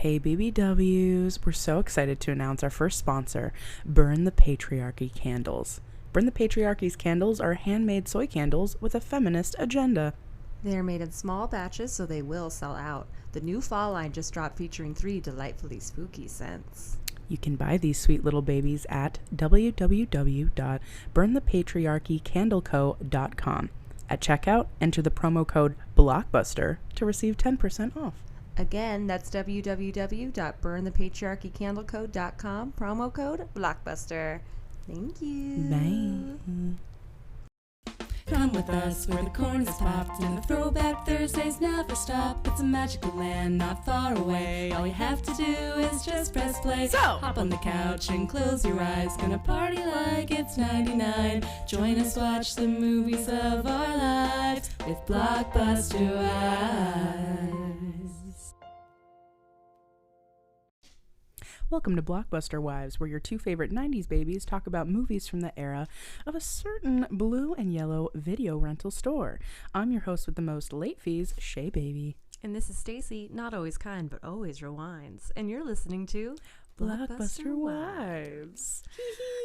Hey BBWs, we're so excited to announce our first sponsor, Burn the Patriarchy Candles. Burn the Patriarchy's candles are handmade soy candles with a feminist agenda. They are made in small batches, so they will sell out. The new fall line just dropped featuring 3 delightfully spooky scents. You can buy these sweet little babies at www.burnthepatriarchycandleco.com. At checkout, enter the promo code BLOCKBUSTER to receive 10% off. Again, that's www.burnthepatriarchycandleco.com, promo code BLOCKBUSTER. Thank you. Bye. Come with us where the corn is popped and the throwback Thursdays never stop. It's a magical land not far away. All you have to do is just press play. So, hop on the couch and close your eyes. Gonna party like it's 99. Join us, watch the movies of our lives with Blockbuster Eyes. Welcome to Blockbuster Wives, where your two favorite 90s babies talk about movies from the era of a certain blue and yellow video rental store. I'm your host with the most late fees, Shea Baby. And this is Stacy, not always kind, but always rewinds. And you're listening to Blockbuster Wives.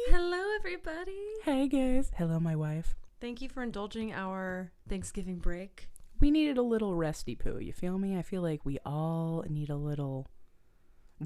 Hello, everybody. Hey, guys. Hello, my wife. Thank you for indulging our Thanksgiving break. We needed a little resty poo, you feel me? I feel like we all need a little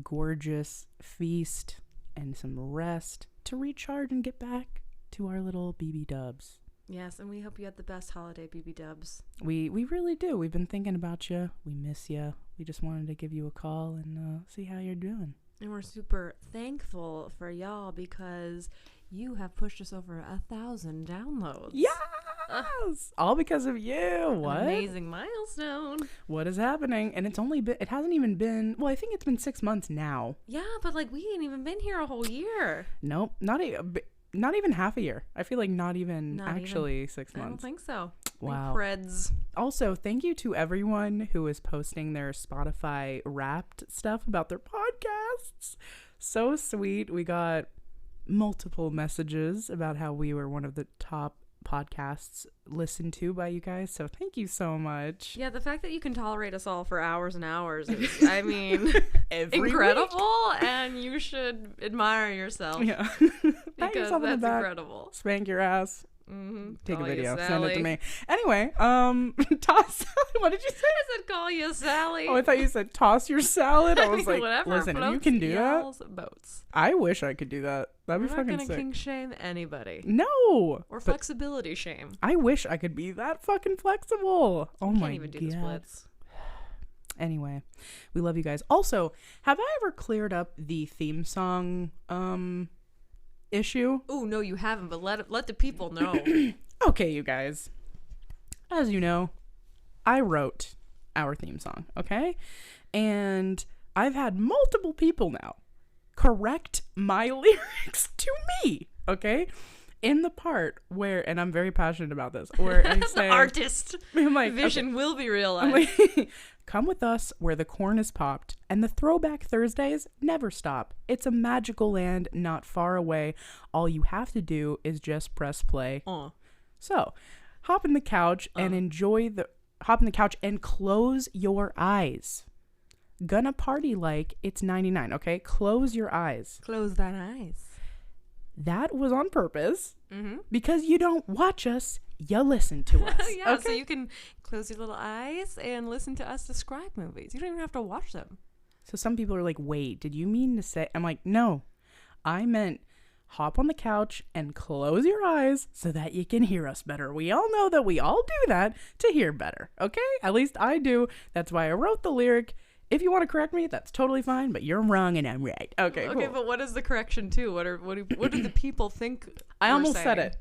gorgeous feast and some rest to recharge and get back to our little BB dubs. Yes, and we hope you had the best holiday, BB dubs. We really do. We've been thinking about you. We miss you. We just wanted to give you a call and see how you're doing. And we're super thankful for y'all because you have pushed us over 1,000 downloads. Yes! All because of you. What? An amazing milestone. What is happening? And it hasn't even been, well, I think it's been 6 months now. Yeah, but like we ain't even been here a whole year. Nope. Not even half a year. I feel like not even 6 months. I don't think so. Wow. Creds. Also, thank you to everyone who is posting their Spotify Wrapped stuff about their podcasts. So sweet. We got multiple messages about how we were one of the top podcasts listened to by you guys, so thank you so much. Yeah, the fact that you can tolerate us all for hours and hours is, I mean, incredible, and you should admire yourself. Yeah. Because that's incredible. Spank your ass. Mm-hmm. Take call a video, you send it to me. Anyway, toss. What did you say? I said call you Sally. Oh, I thought you said toss your salad. I was like, whatever, listen, floats, you can do yells, that. Boats. I wish I could do that. That'd be fucking sick. We're not gonna king shame anybody. No. Or flexibility shame. I wish I could be that fucking flexible. Oh my god. Can't even do the splits. Anyway, we love you guys. Also, have I ever cleared up the theme song issue? Oh no, you haven't. But let the people know. Okay, you guys. As you know, I wrote our theme song, okay? And I've had multiple people now correct my lyrics to me, okay? In the part where, and I'm very passionate about this, where I say... The artist I'm like, vision okay. will be realized. I'm like, come with us where the corn is popped and the throwback Thursdays never stop. It's a magical land not far away. All you have to do is just press play. So, hop in the couch and hop in the couch and close your eyes. Gonna party like it's 99, okay? Close your eyes. Close that eyes. That was on purpose because you don't watch us, you listen to us. Yeah, okay? so you can close your little eyes and listen to us describe movies. You don't even have to watch them. So some people are like, wait, did you mean to say? I'm like, no, I meant hop on the couch and close your eyes so that you can hear us better. We all know that we all do that to hear better, okay? At least I do. That's why I wrote the lyric. If you want to correct me, that's totally fine, but you're wrong and I'm right. Okay, cool. But what is the correction to? What do the people think? I almost said it.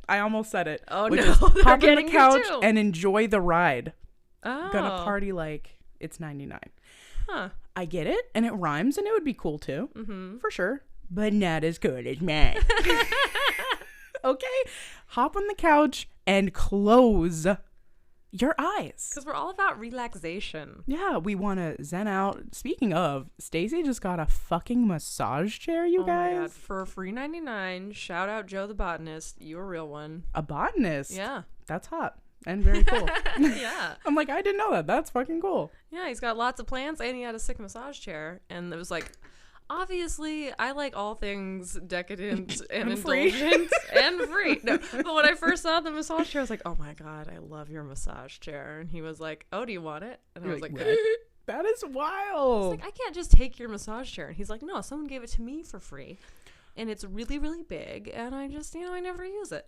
Oh Which no, is they're hop on the getting couch you too. and enjoy the ride. Oh. Gonna party like it's 99. Huh. I get it, and it rhymes, and it would be cool too, for sure, but not as good as mine. Okay, hop on the couch and close your eyes. Because we're all about relaxation. Yeah, we want to zen out. Speaking of, Stacy just got a fucking massage chair, you guys. My God. For free 99, shout out Joe the botanist. You a real one. A botanist? Yeah. That's hot. and very cool. Yeah. I'm like, I didn't know that. That's fucking cool. Yeah, he's got lots of plants, and he had a sick massage chair. And it was like, obviously, I like all things decadent and indulgent and free. No, but when I first saw the massage chair, I was like, oh my God, I love your massage chair. And he was like, oh, do you want it? And I was like, that is wild. I was like, I can't just take your massage chair. And he's like, no, someone gave it to me for free. And it's really, really big. And I just, I never use it.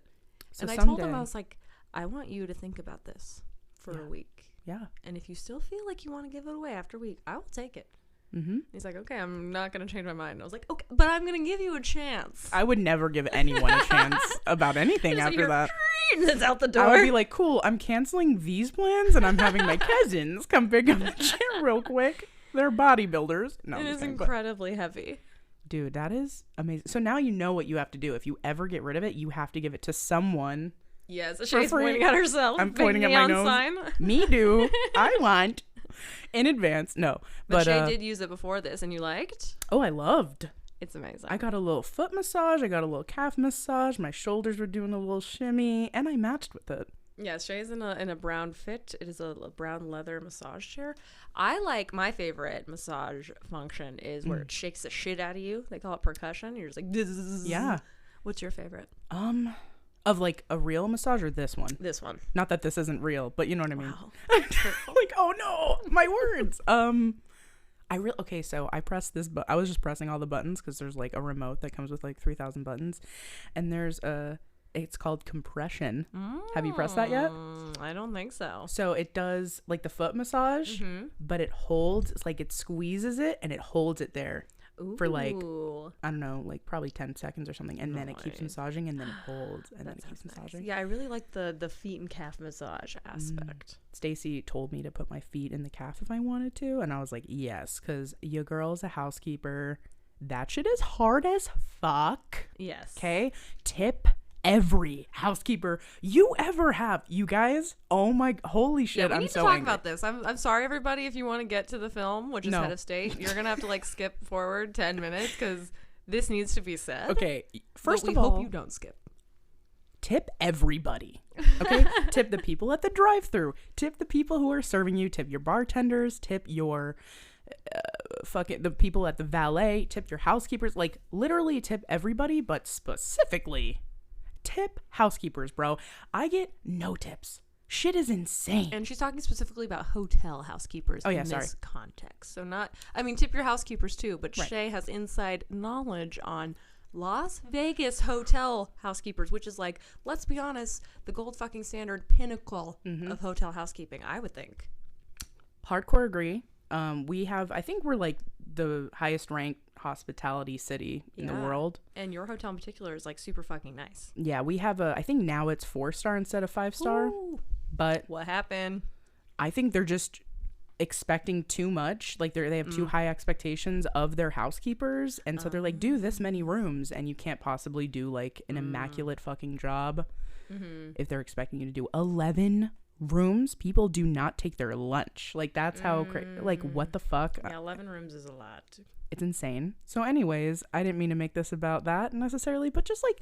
So and I told him, I was like, I want you to think about this for a week. Yeah. And if you still feel like you want to give it away after a week, I will take it. Mm-hmm. He's like, okay, I'm not going to change my mind. And I was like, okay, but I'm going to give you a chance. I would never give anyone a chance about anything after that. It's out the door. I would be like, cool, I'm canceling these plans and I'm having my cousins come pick up the chair real quick. They're bodybuilders. No, it is incredibly heavy. Dude, that is amazing. So now you know what you have to do. If you ever get rid of it, you have to give it to someone. Yes, she's pointing at herself. I'm pointing at my nose. Sign. Me do. I want. In advance. No. But Shea did use it before this, and you liked? Oh, I loved. It's amazing. I got a little foot massage. I got a little calf massage. My shoulders were doing a little shimmy, and I matched with it. Yeah, Shea's in a brown fit. It is a brown leather massage chair. I like, my favorite massage function is where it shakes the shit out of you. They call it percussion. You're just like, Zzz. Yeah. What's your favorite? Of like a real massage or this one? This one. Not that this isn't real, but you know what I mean. Wow. Like, oh no, my words. Okay, so I pressed this, but I was just pressing all the buttons because there's like a remote that comes with like 3,000 buttons, and there's it's called compression. Have you pressed that yet? I don't think so. So it does like the foot massage, but it holds, it's like it squeezes it and it holds it there. Ooh. For like, I don't know, like probably 10 seconds or something, and then it keeps massaging, and then it holds, and then it keeps massaging. Yeah, I really like the feet and calf massage aspect. Stacy told me to put my feet in the calf if I wanted to, and I was like, yes, because your girl's a housekeeper. That shit is hard as fuck. Yes. Okay? Tip every housekeeper you ever have. You guys, oh my, holy shit, we I'm need so to talk angry. about this. I'm sorry, everybody, if you want to get to the film, which is Head of State, you're gonna have to like skip forward 10 minutes because this needs to be said. Okay, first of all, we hope you don't skip. Tip everybody. Okay? Tip the people at the drive-thru. Tip the people who are serving you. Tip your bartenders. Tip your the people at the valet. Tip your housekeepers. Like literally tip everybody, but specifically tip housekeepers, bro. I get no tips. Shit is insane. And she's talking specifically about hotel housekeepers in this context. So tip your housekeepers too, but right. Shea has inside knowledge on Las Vegas hotel housekeepers, which is like, let's be honest, the gold fucking standard pinnacle of hotel housekeeping, I would think. Hardcore agree. I think we're like the highest ranked hospitality city in the world. And your hotel in particular is like super fucking nice. Yeah, we have I think now it's 4-star instead of 5-star. Ooh. But what happened? I think they're just expecting too much. Like they have too high expectations of their housekeepers, and so they're like, do this many rooms, and you can't possibly do like an immaculate fucking job if they're expecting you to do 11 rooms. People do not take their lunch. Like that's how like what the fuck. Yeah, 11 rooms is a lot. It's insane. So anyways, I didn't mean to make this about that necessarily, but just like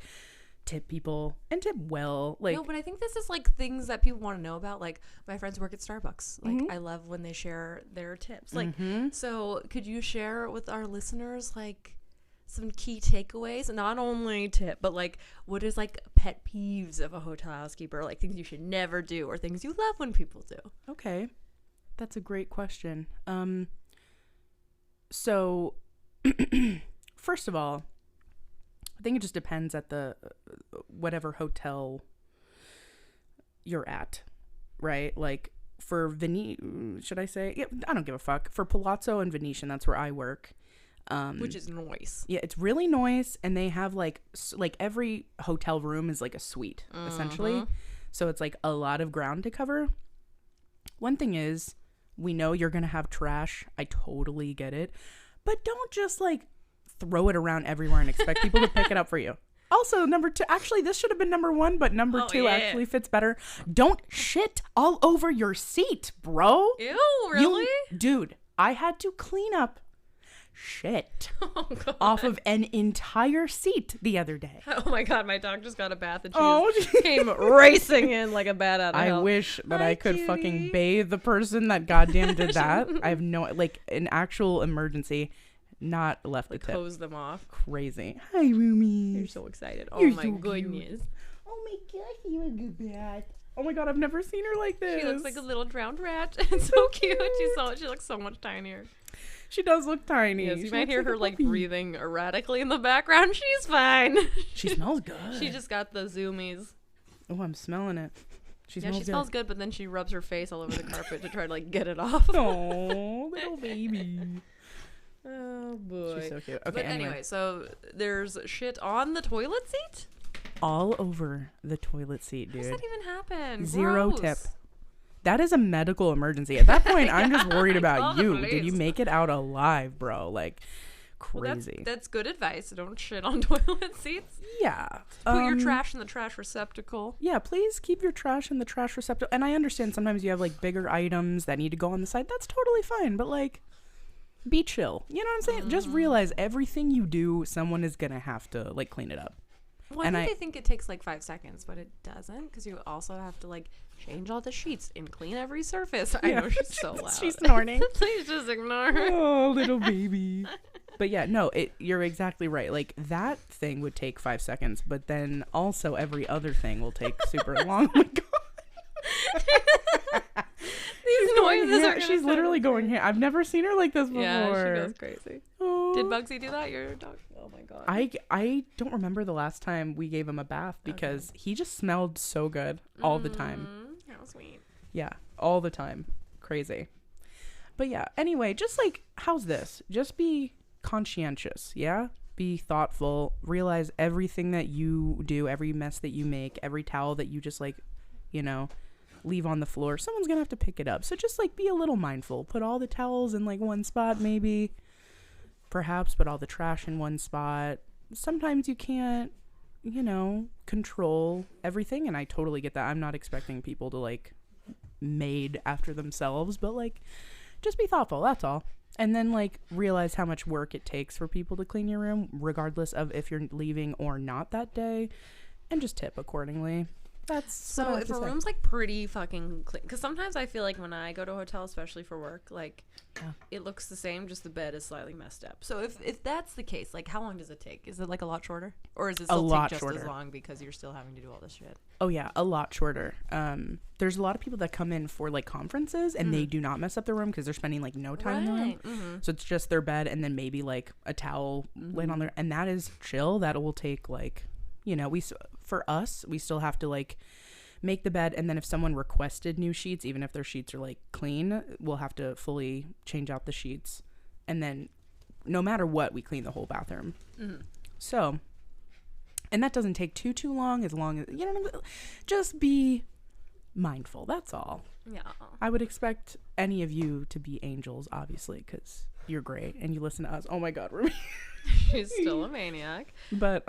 tip people and tip well. Like no, but I think this is like things that people want to know about. Like my friends work at Starbucks. Like I love when they share their tips. Like so could you share with our listeners like some key takeaways? Not only tip, but like what is like pet peeves of a hotel housekeeper, like things you should never do or things you love when people do? Okay, that's a great question. So first of all, I think it just depends at the whatever hotel you're at, right? Like for should I say? Yeah, I don't give a fuck. For Palazzo and Venetian, that's where I work. Which is nice. Yeah, it's really nice, and they have like every hotel room is like a suite essentially. So it's like a lot of ground to cover. One thing is, we know you're gonna have trash. I totally get it, but don't just like throw it around everywhere and expect people to pick it up for you. Also, number 2, actually this should have been number 1, but number 2 actually fits better. Don't shit all over your seat, bro. Ew, really? Dude, I had to clean up shit Oh, God. off of an entire seat the other day. Oh my God, my dog just got a bath and she Oh, came racing in like a bat out of hell. I wish that Hi, I could cutie. fucking bathe the person that goddamn did that. I have no, like, an actual emergency, not left Like a tip. hose them off. Crazy. Hi, Rumi. You're so excited. Oh You're my so cute. goodness. Oh my gosh, you're a good bat. Oh my god, I've never seen her like this. She looks like a little drowned rat. It's so cute. She looks so much tinier. She does look tiny. Yes, you She might looks hear a her like puppy. breathing erratically in the background. She's fine. She smells good. She just got the zoomies. Oh, I'm smelling it. She Yeah, smells she good. smells good, but then she rubs her face all over the carpet to try to like get it off. Oh, little baby. Oh boy. She's so cute. Okay, But anyway, so there's shit on the toilet seat? all over the toilet seat, How does dude. that even happen? Zero Gross. tip. That is a medical emergency. At that point, I'm just worried about Call the you. Did you police. make it out alive, bro? Like, Well, crazy. that's good advice. Don't shit on toilet seats. Yeah. Put your trash in the trash receptacle. Yeah, please keep your trash in the trash receptacle. And I understand sometimes you have like bigger items that need to go on the side. That's totally fine. But like, be chill. You know what I'm saying? Just realize everything you do, someone is gonna have to like clean it up. Well, And I think they think it takes like 5 seconds, but it doesn't, because you also have to like change all the sheets and clean every surface. I Yeah. know she's so loud. She's snorting. Please just ignore her. Oh, little baby. But yeah, no, you're exactly right. Like that thing would take 5 seconds, but then also every other thing will take super long. Oh my god. These noises are. She's literally going here. I've never seen her like this before. Yeah, she goes crazy. Oh. Did Bugsy do that? Your dog? Oh my god. I don't remember the last time we gave him a bath because he just smelled so good all the time. How sweet. Yeah, all the time. Crazy. But yeah, anyway, just like, how's this? Just be conscientious, yeah? Be thoughtful. Realize everything that you do, every mess that you make, every towel that you just like, you know, leave on the floor, someone's gonna have to pick it up. So just like be a little mindful. Put all the towels in like one spot, maybe. Perhaps put all the trash in one spot. Sometimes you can't, you know, control everything, and I totally get that. I'm not expecting people to like made after themselves, but like just be thoughtful, that's all. And then like realize how much work it takes for people to clean your room, regardless of if you're leaving or not that day, and just tip accordingly. That's So what I have if to a say. room's like pretty fucking clean, because sometimes I feel like when I go to a hotel, especially for work, like it looks the same, just the bed is slightly messed up. So if that's the case, like how long does it take? Is it like a lot shorter, or is it still lot take just shorter. as long because you're still having to do all this shit? Oh yeah, a lot shorter. There's a lot of people that come in for like conferences and they do not mess up their room because they're spending like no time in the room. Mm-hmm. So it's just their bed and then maybe like a towel laid on there, and that is chill. That will take like, you know, for us, we still have to like make the bed, and then if someone requested new sheets, even if their sheets are like clean, we'll have to fully change out the sheets, and then no matter what, we clean the whole bathroom. So, and that doesn't take too long, as you know, just be mindful, that's all. Yeah. I would expect any of you to be angels, obviously, because you're great and you listen to us. Oh my god, Ruby. She's still a maniac. But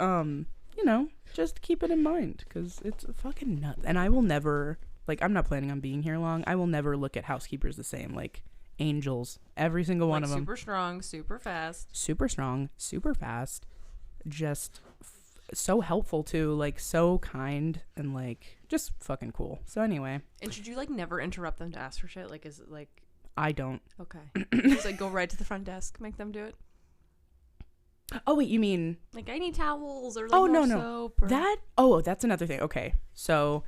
you know, just keep it in mind because it's fucking nuts. And I will never, like, I'm not planning on being here long. I will never look at housekeepers the same. Like, angels, every single one Like of them. super strong, super fast. Super strong, super fast, just so helpful too, like so kind and like just fucking cool. So anyway, And should you like never interrupt them to ask for shit? Like, is it like, I don't. okay, just like go right to the front desk, make them do it. Oh wait, you mean Like, I need towels or like Oh, more no. soap. Or... that? Oh, that's another thing. Okay, so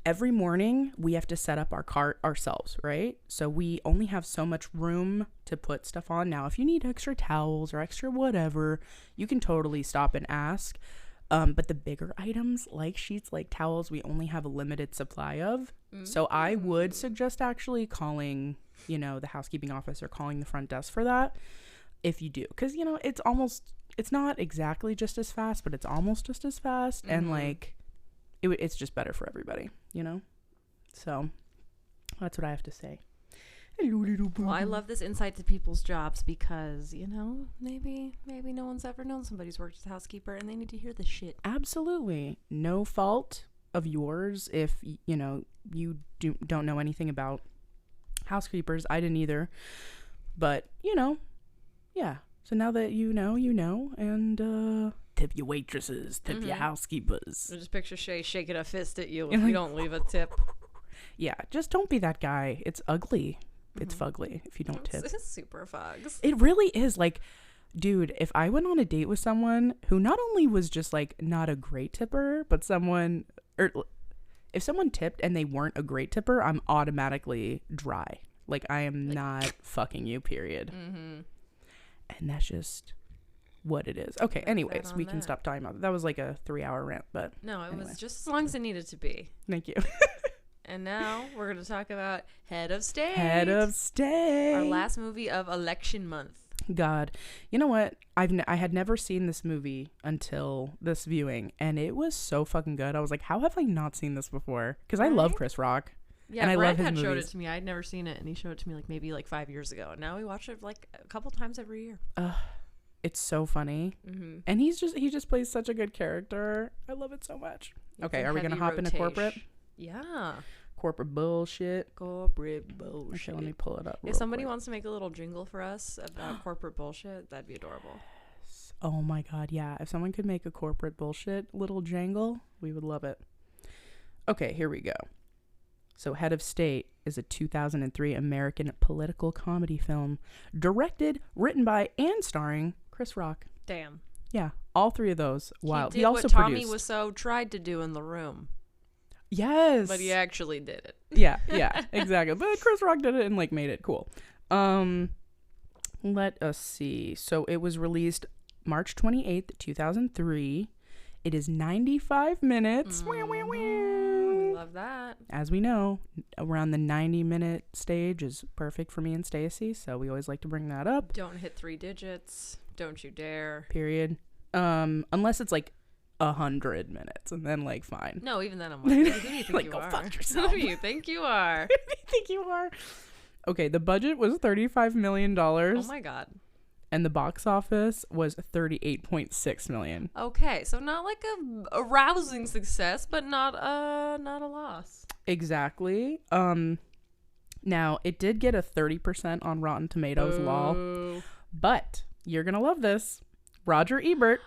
every morning we have to set up our cart ourselves, right? So we only have so much room to put stuff on. Now, if you need extra towels or extra whatever, you can totally stop and ask. But the bigger items like sheets, like towels, we only have a limited supply of. So I would suggest actually calling, you know, the housekeeping office or calling the front desk for that if you do. Because, you know, it's not exactly just as fast, but it's almost just as fast. And like, it's just better for everybody, you know? So that's what I have to say. Hello, little boo. Well, I love this insight to people's jobs because, you know, maybe no one's ever known somebody's worked as a housekeeper and they need to hear this shit. Absolutely. No fault of yours if, you know, you don't know anything about housekeepers. I didn't either. But, you know, yeah, So now that you know, and tip your waitresses, tip your housekeepers. I just picture Shay shaking a fist at you if you don't leave a tip. Yeah, just don't be that guy. It's ugly. It's fugly if you don't tip. It's super fugs. It really is. Like, dude, if I went on a date with someone who not only was just like not a great tipper, but if someone tipped and they weren't a great tipper, I'm automatically dry. Like, I am not fucking you, period. And that's just what it is. Okay, anyways, we can stop talking about that. That was like a 3-hour rant, but no, it was just as long as it needed to be. Thank you. And now we're going to talk about Head of State. Head of State. Our last movie of election month. God, you know what? I had never seen this movie until this viewing, and it was so fucking good. I was like, how have I not seen this before? Because I love Chris Rock. Yeah, and I Brett love his had movies. showed it to me. I'd never seen it, and he showed it to me like maybe like 5 years ago. And now we watch it like a couple times every year. It's so funny, and he just plays such a good character. I love it so much. Okay, are we gonna hop into corporate? Yeah. Corporate bullshit. Corporate bullshit. Okay, let me pull it up. If somebody wants to make a little jingle for us about corporate bullshit, that'd be adorable. Oh my god, yeah. If someone could make a corporate bullshit little jangle, we would love it. Okay, here we go. So Head of State is a 2003 American political comedy film directed, written by, and starring Chris Rock. Damn. Yeah, all three of those. Wild. He He did also what Tommy produced. Wiseau tried to do in The Room. Yes. But he actually did it. Yeah, exactly. But Chris Rock did it and like made it cool. Let us see. So it was released March 28th, 2003. It is 95 minutes. We love that. As we know, around the 90-minute stage is perfect for me and Stacy, so we always like to bring that up. Don't hit 3 digits. Don't you dare. Period. Unless it's like 100 minutes, and then like fine. No, even then I'm like, who do you think like, you go are? fuck yourself. Who do you think you are? Who do you think you are? Okay, the budget was $35 million. Oh my god. And the box office was $38.6 million. Okay, so not like a rousing success, but not a loss. Exactly. Now it did get a 30% on Rotten Tomatoes, lol. But you're gonna love this. Roger Ebert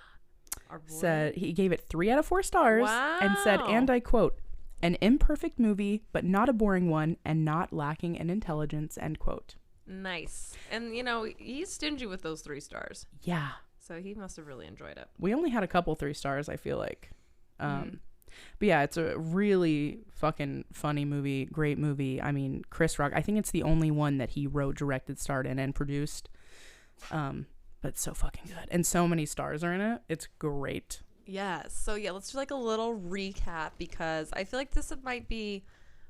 said he gave it 3 out of 4 stars and said, and I quote, "An imperfect movie, but not a boring one, and not lacking in intelligence," end quote. Nice. And, you know, he's stingy with those 3 stars. Yeah. So he must have really enjoyed it. We only had a couple 3 stars, I feel like. But yeah, it's a really fucking funny movie. Great movie. I mean, Chris Rock, I think it's the only one that he wrote, directed, starred in, and produced. But so fucking good. And so many stars are in it. It's great. Yes. So yeah, let's do like a little recap because I feel like this might be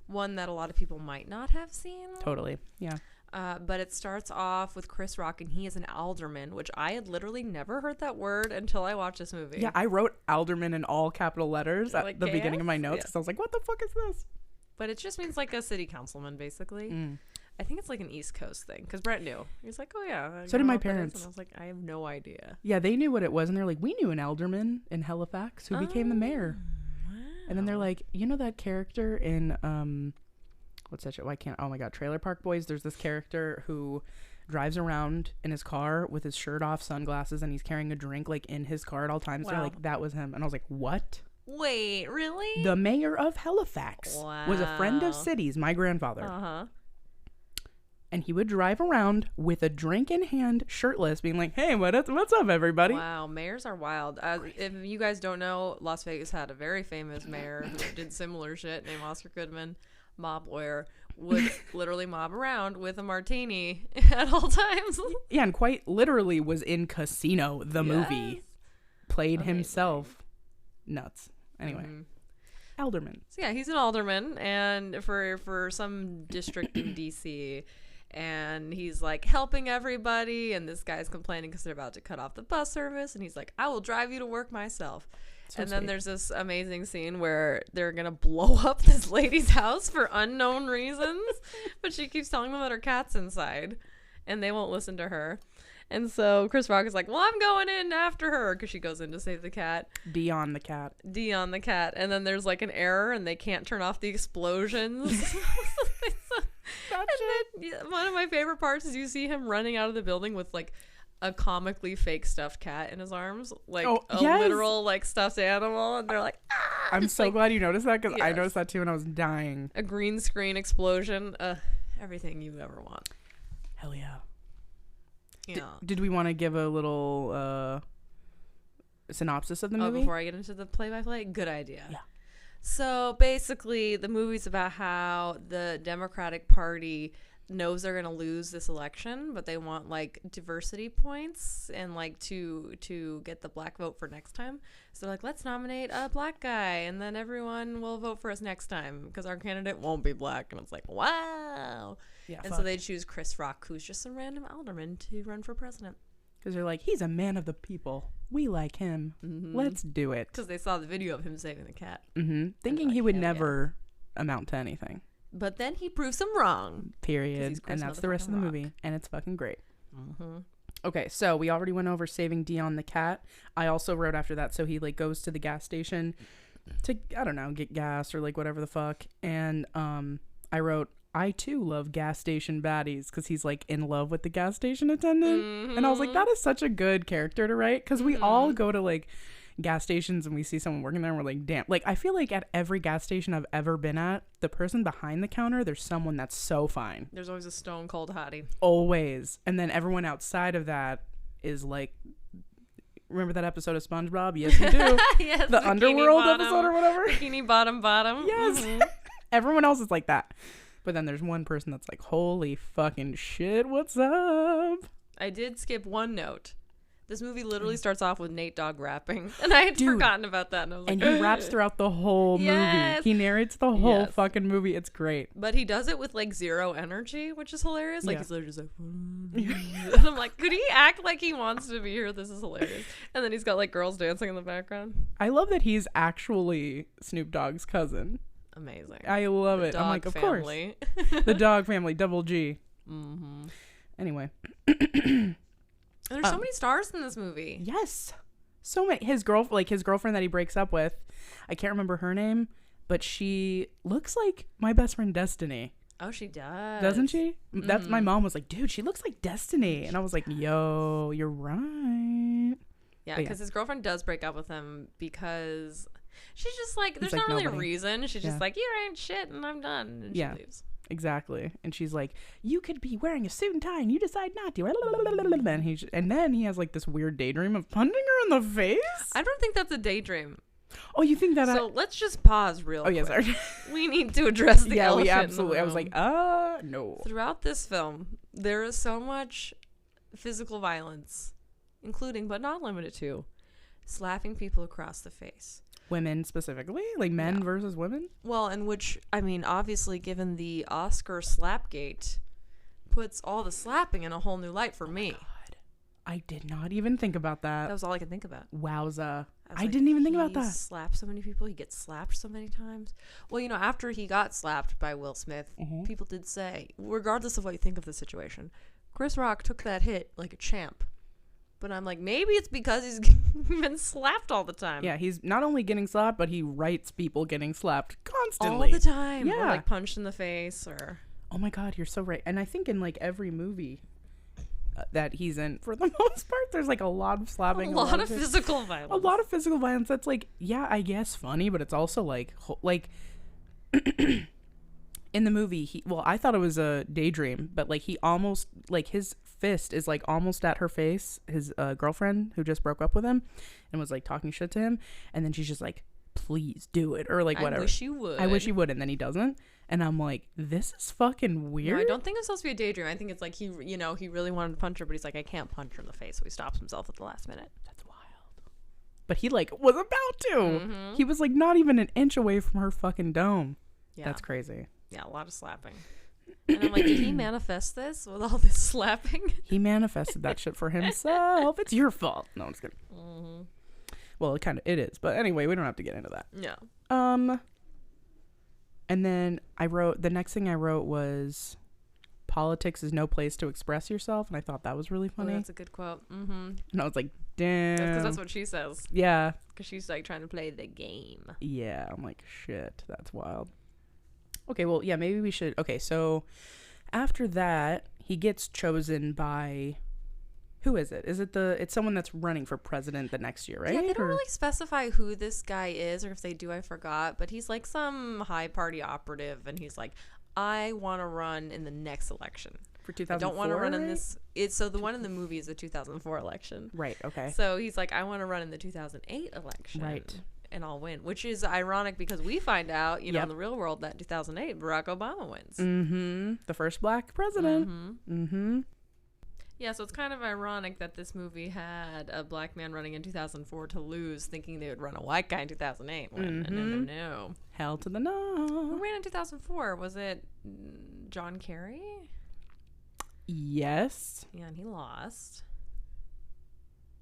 one that a lot of people might not have seen. Totally. Yeah. But it starts off with Chris Rock, and he is an alderman, which I had literally never heard that word until I watched this movie. Yeah, I wrote alderman in all capital letters at the beginning of my notes because I was like, what the fuck is this? But it just means like a city councilman, basically. I think it's like an East Coast thing because Brett knew. He was like, oh, yeah. So did my parents. And I was like, I have no idea. Yeah, they knew what it was. And they're like, we knew an alderman in Halifax who became the mayor. Wow. And then they're like, you know that character in, what's that show? Oh my God, Trailer Park Boys. There's this character who drives around in his car with his shirt off, sunglasses, and he's carrying a drink like in his car at all times. Wow. They're like, that was him. And I was like, what? Wait, really? The mayor of Halifax was a friend of City's, my grandfather. Uh-huh. And he would drive around with a drink in hand, shirtless, being like, hey, what's up, everybody? Wow, mayors are wild. If you guys don't know, Las Vegas had a very famous mayor who did similar shit named Oscar Goodman, mob lawyer, would literally mob around with a martini at all times. Yeah, and quite literally was in Casino, the movie. Played himself. Nuts. Anyway. Alderman. So yeah, he's an alderman, and for some district in D.C., and he's like helping everybody, and this guy's complaining because they're about to cut off the bus service, and he's like, I will drive you to work myself. So and then sweet. There's this amazing scene where they're gonna blow up this lady's house for unknown reasons, but she keeps telling them that her cat's inside, and they won't listen to her. And so Chris Rock is like, well, I'm going in after her because she goes in to save the cat. Dion the cat. And then there's like an error and they can't turn off the explosions. One of my favorite parts is you see him running out of the building with like a comically fake stuffed cat in his arms, like a yes. literal like stuffed animal, and they're like, ah! I'm so glad you noticed that, because I Yes. noticed that too and I was dying. A green screen explosion, everything you ever want. Hell yeah. Yeah. Did we want to give a little synopsis of the movie? Before I get into the play-by-play? Good idea. Yeah. So basically, the movie's about how the Democratic Party knows they're going to lose this election, but they want like diversity points and like to get the black vote for next time. So like, let's nominate a black guy and then everyone will vote for us next time because our candidate won't be black. And it's like, wow. Yeah. And so they choose Chris Rock, who's just some random alderman, to run for president. Because they're like, he's a man of the people. We like him. Mm-hmm. Let's do it. Because they saw the video of him saving the cat. Mm-hmm. Thinking like, he would hell never amount to anything. But then he proves them wrong. Period. And that's the rest of the Rock. movie. And it's fucking great. Mm-hmm. Okay, so we already went over saving Dion the cat. I also wrote after that, so he like goes to the gas station to, I don't know, get gas or like whatever the fuck. And I wrote, I too love gas station baddies, because he's like in love with the gas station attendant. Mm-hmm. And I was like, that is such a good character to write, because we all go to like gas stations and we see someone working there and we're like, damn. Like, I feel like at every gas station I've ever been at, the person behind the counter, there's someone that's so fine. There's always a stone cold hottie. Always. And then everyone outside of that is like, remember that episode of SpongeBob? Yes, you do. Yes, The Underworld bottom, episode or whatever. Bikini bottom. Yes. Mhm. Everyone else is like that. But then there's one person that's like, holy fucking shit, what's up? I did skip one note. This movie literally starts off with Nate Dogg rapping, and I had Dude. forgotten about that. And I was like, And he raps throughout the whole Yes. movie. He narrates the whole Yes. fucking movie. It's great. But he does it with like zero energy, which is hilarious. Like Yeah. he's literally just like, and I'm like, could he act like he wants to be here? This is hilarious. And then he's got like girls dancing in the background. I love that he's actually Snoop Dogg's cousin. Amazing. I love The it. I'm Dogg like, of family. course. The Dog family, double G. Mm-hmm. Anyway. And there's so many stars in this movie. Yes. So many. His girlfriend that he breaks up with, I can't remember her name, but she looks like my best friend Destiny. Oh, she does. Doesn't she? That's my mom was like, dude, she looks like Destiny. And I was like, yo, you're right. Yeah, But because his girlfriend does break up with him because she's just like, there's like, not really nobody. a reason. She's Yeah. just like, you ain't shit and I'm done. And Yeah. she leaves. Exactly. And she's like, you could be wearing a suit and tie and you decide not to. And then he has like this weird daydream of punching her in the face. I don't think that's a daydream. Oh, you think that? So let's just pause real quick. Yeah, sorry. We need to address the Yeah, elephant we in the absolutely. I was room. like, no. Throughout this film, there is so much physical violence, including but not limited to slapping people across the face. Women specifically, like men Yeah. versus women. Well, and which, I mean, obviously, given the Oscar slapgate, puts all the slapping in a whole new light for me. God, I did not even think about that. That was all I could think about. Wowza. was I like, didn't even think about he that. Slapped so many people. He gets slapped so many times. Well, you know, after he got slapped by Will Smith, people did say, regardless of what you think of the situation, Chris Rock took that hit like a champ. But I'm like, maybe it's because he's been slapped all the time. Yeah, he's not only getting slapped, but he writes people getting slapped constantly. All the time. Yeah. Or like punched in the face or... Oh my God, you're so right. And I think in like every movie that he's in, for the most part, there's like a lot of slapping. A lot of physical violence. A lot of physical violence that's like, yeah, I guess funny, but it's also like in the movie, I thought it was a daydream, but like he almost, like his fist is like almost at her face, his girlfriend who just broke up with him and was like talking shit to him, and then she's just like, please do it, or like whatever. I wish you would. I wish he would, and then he doesn't, and I'm like, this is fucking weird. No, I don't think it's supposed to be a daydream. I think it's like he really wanted to punch her, but he's like, I can't punch her in the face, so he stops himself at the last minute. That's wild. But he like was about to. He was like not even an inch away from her fucking dome. Yeah. That's crazy. Yeah, a lot of slapping. And I'm like, did he manifest this with all this slapping? He manifested that shit for himself. It's your fault. No, I'm just kidding. Well, it is. But anyway, we don't have to get into that. Yeah. And then the next thing I wrote was, politics is no place to express yourself. And I thought that was really Oh, funny. that's a good quote. Mm-hmm. And I was like, damn. Because that's what she says. Yeah. Because she's like trying to play the game. Yeah. I'm like, shit, that's wild. Okay, well, yeah, maybe we should. Okay, so after that, he gets chosen by Who is it? Is it it's someone that's running for president the next year, right? Yeah, they don't really specify who this guy is, or if they do, I forgot. But he's like some high party operative, and he's like, I want to run in the next election. For 2004, I don't want to run in this. So the one in the movie is the 2004 election. Right, okay. So he's like, I want to run in the 2008 election. Right. And I'll win, which is ironic because we find out, you know, in the real world that 2008, Barack Obama wins. Mm-hmm. The first black president. Mm-hmm. Mm-hmm. Yeah, so it's kind of ironic that this movie had a black man running in 2004 to lose, thinking they would run a white guy in 2008. No. Hell to the no. Who ran in 2004? Was it John Kerry? Yes. Yeah, and he lost.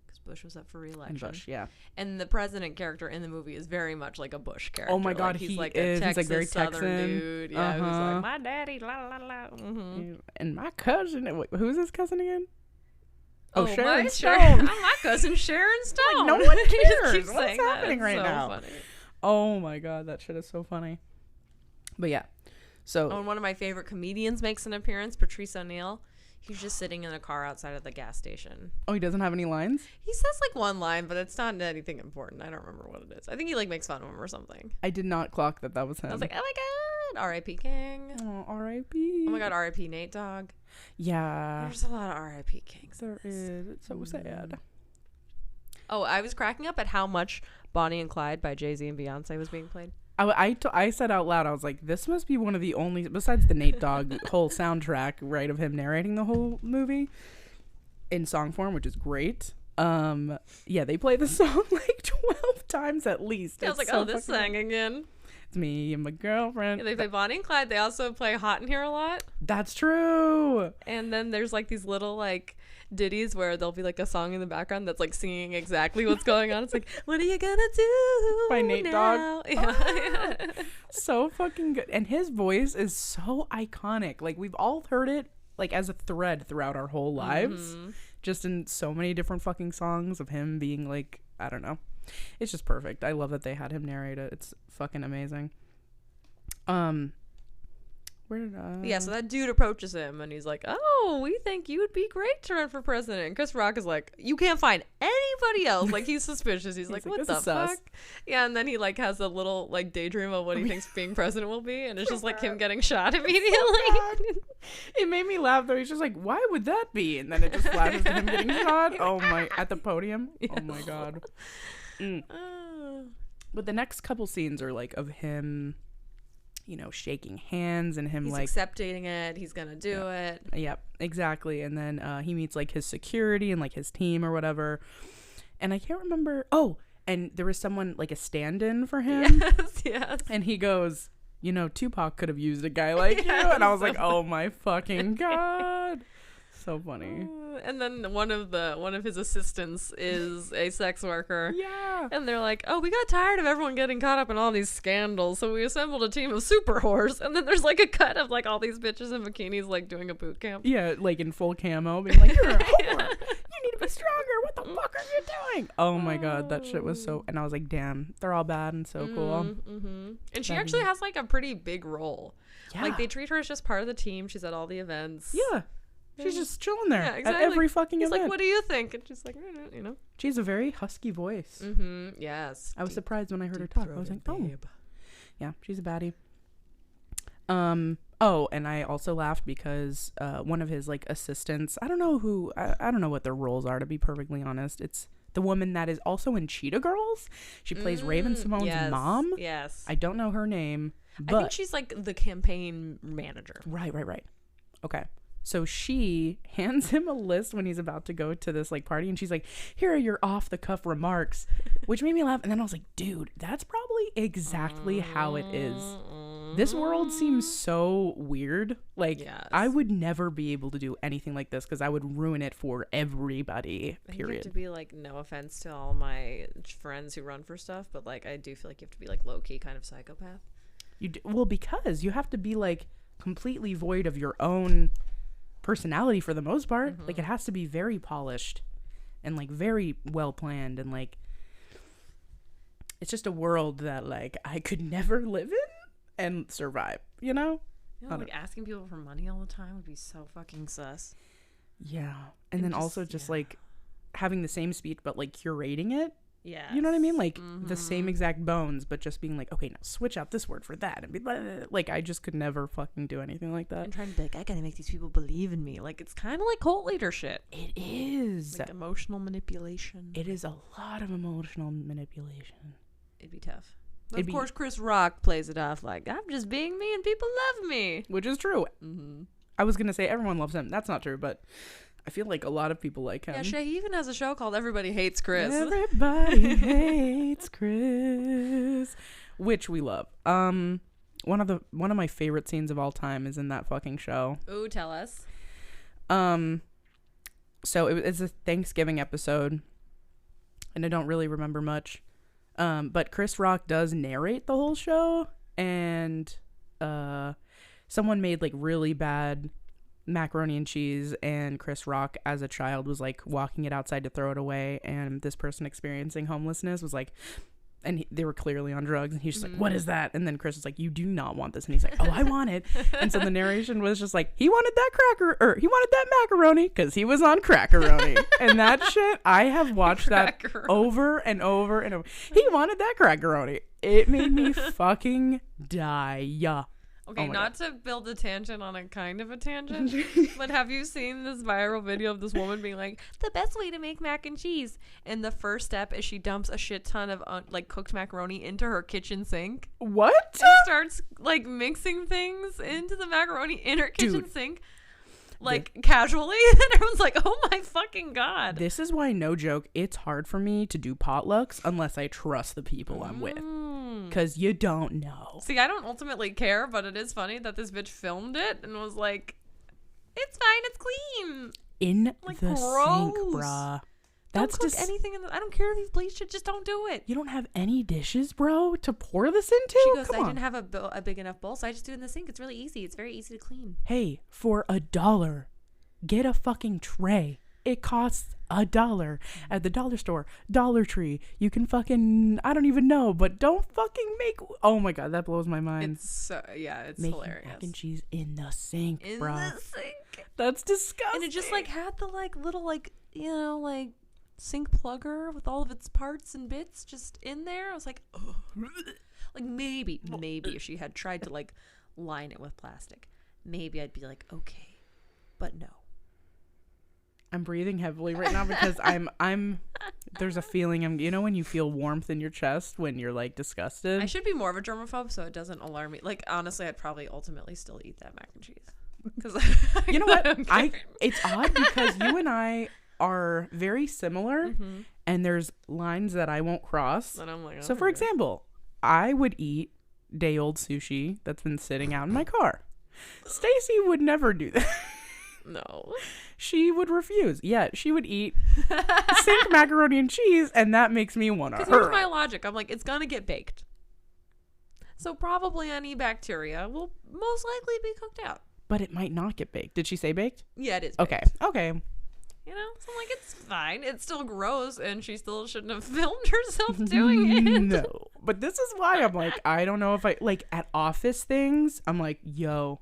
Because Bush was up for re-election. And Bush, yeah. And the president character in the movie is very much like a Bush character. Oh my God, he's he like is. a Texas, he's like very Southern Texan dude. Yeah, who's like, my daddy, la la la. Mm-hmm. And my cousin, who's his cousin again? Oh, my Sharon Stone. I'm my cousin Sharon Stone. Like, no one cares. Keep What's saying that. happening It's right so now? funny. Oh my God, that shit is so funny. But yeah, so. Oh, and one of my favorite comedians makes an appearance, Patrice O'Neill. He's just sitting in a car outside of the gas station. Oh, he doesn't have any lines? He says like one line, but it's not anything important. I don't remember what it is. I think he like makes fun of him or something. I did not clock that was him. I was like, oh my God, R.I.P. King. Oh, R.I.P. Oh my God, R.I.P. Nate Dogg. Yeah. There's a lot of R.I.P. Kings. There is. It's so sad. Oh, I was cracking up at how much Bonnie and Clyde by Jay-Z and Beyonce was being played. I said out loud, I was like, this must be one of the only, besides the Nate Dogg whole soundtrack, right, of him narrating the whole movie in song form, which is great. Yeah, they play the song like 12 times at least. Yeah, I was like, so this sang again. It's me and my girlfriend. Yeah, they play Bonnie and Clyde. They also play Hot in Here a lot. That's true. And then there's like these little like ditties where there'll be like a song in the background that's like singing exactly what's going on. It's like, what are you gonna do by Nate now? Dogg. Yeah. So fucking good. And his voice is so iconic. Like, we've all heard it like as a thread throughout our whole lives. Just in so many different fucking songs of him being like, I don't know. It's just perfect. I love that they had him narrate it. It's fucking amazing. Where did I... Yeah, so that dude approaches him and he's like, oh, we think you would be great to run for president. And Chris Rock is like, you can't find anybody else. Like, he's suspicious. He's like, what the fuck? Sus. Yeah, and then he like has a little like daydream of what he thinks being president will be, and it's just like him getting shot immediately. So it made me laugh though. He's just like, why would that be? And then it just flashes to him getting shot. Oh my, at the podium. Yes. Oh my God. But the next couple scenes are like of him, you know, shaking hands and him he's like accepting it. He's gonna do it. Yep, exactly. And then he meets like his security and like his team or whatever. And I can't remember. Oh, and there was someone like a stand-in for him. Yes. And he goes, you know, Tupac could have used a guy like you. And I was like, oh my fucking God. So funny. And then one of his assistants is a sex worker. Yeah. And they're like, oh, we got tired of everyone getting caught up in all these scandals, so we assembled a team of super whores. And then there's like a cut of like all these bitches in bikinis like doing a boot camp. Yeah, like in full camo, being like, you're a whore. You need to be stronger. What the fuck are you doing? Oh my God, that shit was so... And I was like, damn, they're all bad and so cool. And she actually has like a pretty big role. Yeah. Like they treat her as just part of the team. She's at all the events. Yeah. She's just chilling there at exactly. every fucking He's event. like, what do you think? And she's like, you know. She has a very husky voice. Yes. I was surprised when I heard her talk. I was like, oh. Yeah, she's a baddie. Oh, and I also laughed because one of his like assistants, I don't know who, I don't know what their roles are, to be perfectly honest. It's the woman that is also in Cheetah Girls. She plays Raven Simone's mom. Yes. I don't know her name, but I think she's like the campaign manager. Right. Okay. So she hands him a list when he's about to go to this like party, and she's like, here are your off the cuff remarks, which made me laugh. And then I was like, dude, that's probably exactly how it is. This world seems so weird. Like, yes. I would never be able to do anything like this because I would ruin it for everybody, period. You have to be like, no offense to all my friends who run for stuff, but like, I do feel like you have to be like low-key kind of psychopath. Well, because you have to be like completely void of your own personality for the most part. Like, it has to be very polished and like very well planned, and like it's just a world that like I could never live in and survive, you know? Like asking people for money all the time would be so fucking sus. Yeah. And then also just like having the same speech, but like curating it. Yeah. You know what I mean? Like the same exact bones, but just being like, okay, now switch out this word for that. And be like, I just could never fucking do anything like that. And trying to be like, I gotta make these people believe in me. Like, it's kind of like cult leadership. It is. Like emotional manipulation. It is a lot of emotional manipulation. It'd be tough. But of course, Chris Rock plays it off like, I'm just being me and people love me. Which is true. I was going to say everyone loves him. That's not true, but I feel like a lot of people like him. Yeah, Shea even has a show called Everybody Hates Chris. Everybody hates Chris, which we love. One of my favorite scenes of all time is in that fucking show. Ooh, tell us. So it's a Thanksgiving episode, and I don't really remember much. But Chris Rock does narrate the whole show, and someone made like really bad macaroni and cheese, and Chris Rock as a child was like walking it outside to throw it away, and this person experiencing homelessness was like, and they were clearly on drugs, and he's just like, what is that? And then Chris was like, you do not want this. And he's like, oh, I want it. And so the narration was just like, he wanted that macaroni because he was on crackaroni. And that shit, I have watched that over and over and over. He wanted that crackaroni. It made me fucking die. Okay, not to build a tangent on a kind of a tangent, but have you seen this viral video of this woman being like, the best way to make mac and cheese? And the first step is she dumps a shit ton of like cooked macaroni into her kitchen sink. What? And starts like mixing things into the macaroni in her kitchen sink. Like casually. And everyone's like, oh my fucking God. This is why, no joke, it's hard for me to do potlucks unless I trust the people I'm with. Because you don't know. See, I don't ultimately care, but it is funny that this bitch filmed it and was like, it's fine, it's clean. In like, the gross. Sink, bruh. Don't cook anything in the, I don't care if you've bleached it, just don't do it. You don't have any dishes, bro, to pour this into? She goes, I didn't have a big enough bowl, so I just do it in the sink. It's really easy. It's very easy to clean. Hey, for $1, get a fucking tray. It costs $1 at the dollar store, Dollar Tree. You can fucking, I don't even know, but don't fucking make, oh my God, that blows my mind. It's so, yeah, it's making hilarious. Mac and cheese in the sink, in bro. The sink. That's disgusting. And it just like had the like little like, you know, like sink plugger with all of its parts and bits just in there. I was like, ugh. Like maybe if she had tried to like line it with plastic, maybe I'd be like, okay, but no. I'm breathing heavily right now because I'm there's a feeling you know when you feel warmth in your chest when you're like disgusted. I should be more of a germaphobe so it doesn't alarm me. Like honestly, I'd probably ultimately still eat that mac and cheese. Because you know what? It's odd because you and I are very similar, and there's lines that I won't cross. And I'm like, oh, so for example, I would eat day old sushi that's been sitting out in my car. Stacy would never do that. No. She would refuse. Yeah, she would eat sink macaroni and cheese, and that makes me want to hurt. Because here's my logic. I'm like, it's going to get baked. So probably any bacteria will most likely be cooked out. But it might not get baked. Did she say baked? Yeah, it is baked. Okay. You know? So I'm like, it's fine. It's still gross, and she still shouldn't have filmed herself doing it. No. But this is why I'm like, I don't know if I, like, at office things, I'm like, yo,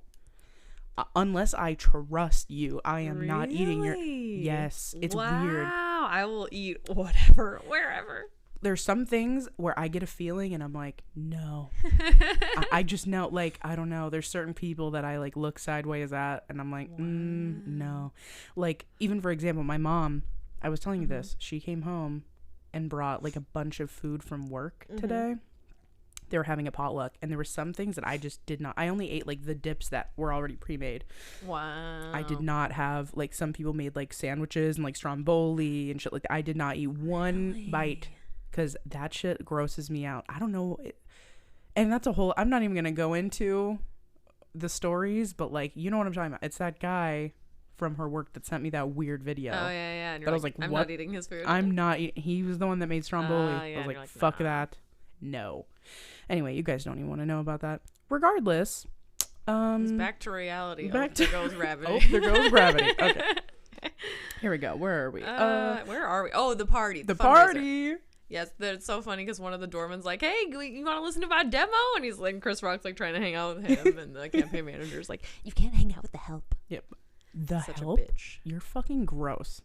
unless I trust you, I am not eating your... Yes, it's weird. Wow, I will eat whatever, wherever. There's some things where I get a feeling and I'm like, no. I just know, like, I don't know. There's certain people that I, like, look sideways at and I'm like, no. Like, even for example, my mom, I was telling you this, she came home and brought, like, a bunch of food from work today. They were having a potluck, and there were some things that I just did not. I only ate like the dips that were already pre-made. Wow. I did not have, like, some people made like sandwiches and like stromboli and shit like that. I did not eat one bite because that shit grosses me out. I don't know. And that's a whole, I'm not even going to go into the stories, but like, you know what I'm talking about. It's that guy from her work that sent me that weird video. Oh, yeah. And I was like, I'm not eating his food. I'm not eating. He was the one that made stromboli. I was like, fuck that. No. Anyway, you guys don't even want to know about that. Regardless, it's back to reality. There goes gravity. There goes gravity. Okay. Here we go. Where are we? Where are we? Oh, the party. The party. Yes, it's so funny because one of the doormen's like, "Hey, you want to listen to my demo?" And he's like, Chris Rock's like trying to hang out with him, and the campaign manager's like, "You can't hang out with the help." Yep. The Such help? a bitch. You're fucking gross.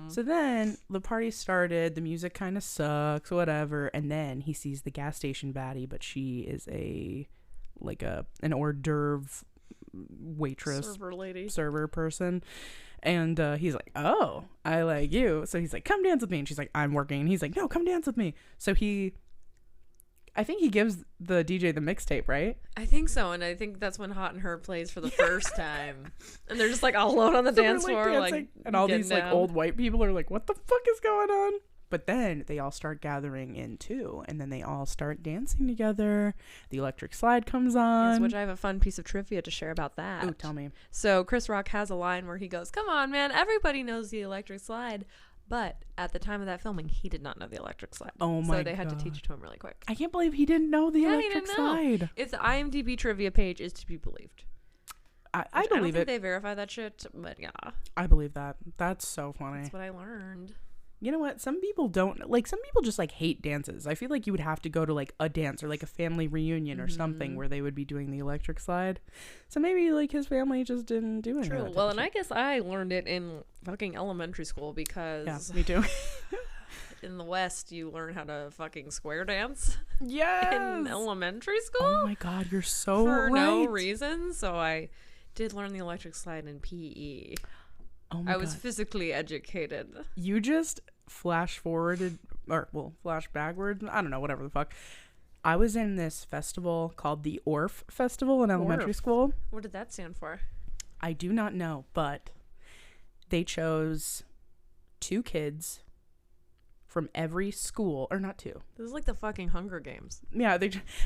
So then the party started. The music kind of sucks, whatever. And then he sees the gas station baddie, but she is an hors d'oeuvre waitress, server person. And he's like, oh, I like you. So he's like, come dance with me. And she's like, I'm working. And he's like, no, come dance with me. So I think he gives the DJ the mixtape, right? I think so, and I think that's when Hot and Her plays for the first time. And they're just like all alone on the dance floor, like, and all these down. like old white people are like, what the fuck is going on? But then they all start gathering in too, and then they all start dancing together. The electric slide comes on. Yes, which I have a fun piece of trivia to share about that. Ooh, tell me. So Chris Rock has a line where he goes, come on, man, everybody knows the electric slide. But at the time of that filming, he did not know the electric slide. Oh my God. So they had to teach it to him really quick. I can't believe he didn't know the electric slide. If the IMDb trivia page is to be believed. I don't believe think it. they verify that shit, but yeah. I believe that. That's so funny. That's what I learned. You know what? Some people don't like. Some people just like hate dances. I feel like you would have to go to like a dance or like a family reunion or something where they would be doing the electric slide. So maybe like his family just didn't do it. True. Well, and I guess I learned it in fucking elementary school because me too. in the West you learn how to fucking square dance. Yes. In elementary school. Oh my God, you're so for right. no reason. So I did learn the electric slide in PE. Oh my God. I was physically educated. You just flash forwarded, or well, flash backward. I don't know, whatever the fuck. I was in this festival called the ORF Festival in elementary school. What did that stand for? I do not know, but they chose 2 kids from every school, or not 2. This is like the fucking Hunger Games. Yeah,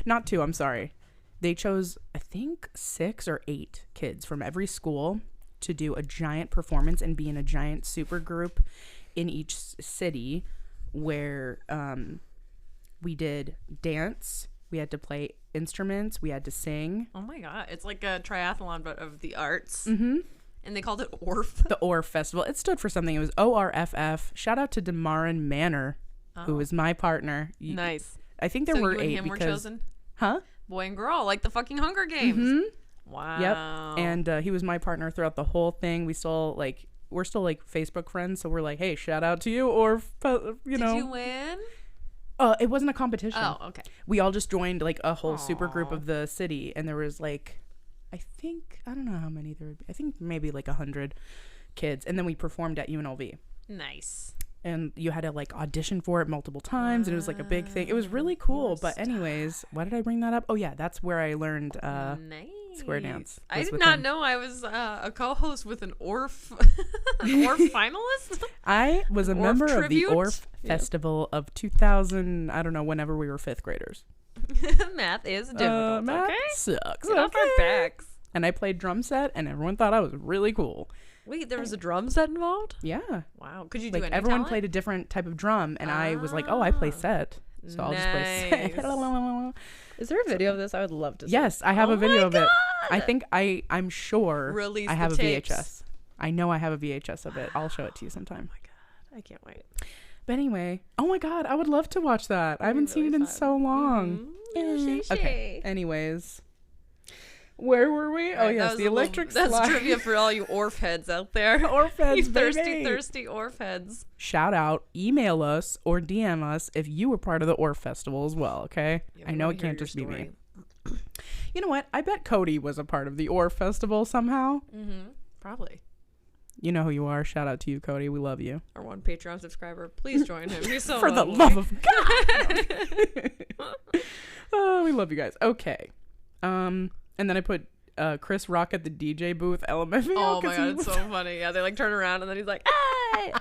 not 2. I'm sorry. They chose, I think, 6 or 8 kids from every school to do a giant performance and be in a giant super group in each city where we did dance, we had to play instruments, we had to sing. Oh my God, it's like a triathlon but of the arts. Mm-hmm. And they called it ORF. The ORF Festival. It stood for something. It was ORFF. Shout out to Demarin Manor, who was my partner. Nice. I think there were 8 and him because, were chosen? Huh? Boy and girl, like the fucking Hunger Games. Mm-hmm. Wow. Yep. And he was my partner throughout the whole thing. We're still like Facebook friends, so we're like, hey, shout out to you, or you know. Did you win? It wasn't a competition. Oh, okay. We all just joined like a whole super group of the city, and there was like, I don't know how many there would be. I think maybe like 100 kids, and then we performed at UNLV. Nice. And you had to like audition for it multiple times, and it was like a big thing. It was really cool. But anyways, why did I bring that up? Oh yeah, that's where I learned nice. square dance. I did not know I was a co-host with an ORF finalist. I was a member of the tribute? ORF Festival of 2000. I don't know, whenever we were 5th graders. Math is difficult. Math okay, sucks. get off our backs. And I played drum set, and everyone thought I was really cool. Wait, there was a drum set involved? Yeah. Wow. Could you do Like any everyone talent? played a different type of drum, and I was like, oh, I play set. So I'll just play set. Is there a video of this? I would love to see. Yes, I have a video of it. God! I think I'm sure Release I have the a tapes. VHS. I know I have a VHS of it. I'll show it to you sometime. Oh my God. I can't wait. But anyway, oh my God, I would love to watch that. I haven't seen it in so long. Okay. Anyways, where were we? Oh yes, the electric slide. That's trivia for all you ORF heads out there. ORF heads, you baby. thirsty ORF heads. Shout out, email us or DM us if you were part of the ORF Festival as well, okay? Yeah, I know wanna it hear can't your just be me. story. You know what? I bet Cody was a part of the ORF Festival somehow. Mm-hmm. Probably. You know who you are. Shout out to you, Cody. We love you. Our one Patreon subscriber. Please join him. He's so For the lovely. love of God. Oh, we love you guys. Okay. And then I put Chris Rock at the DJ booth LMFAO. Oh my God, it's so funny. Yeah, they like turn around and then he's like, hey,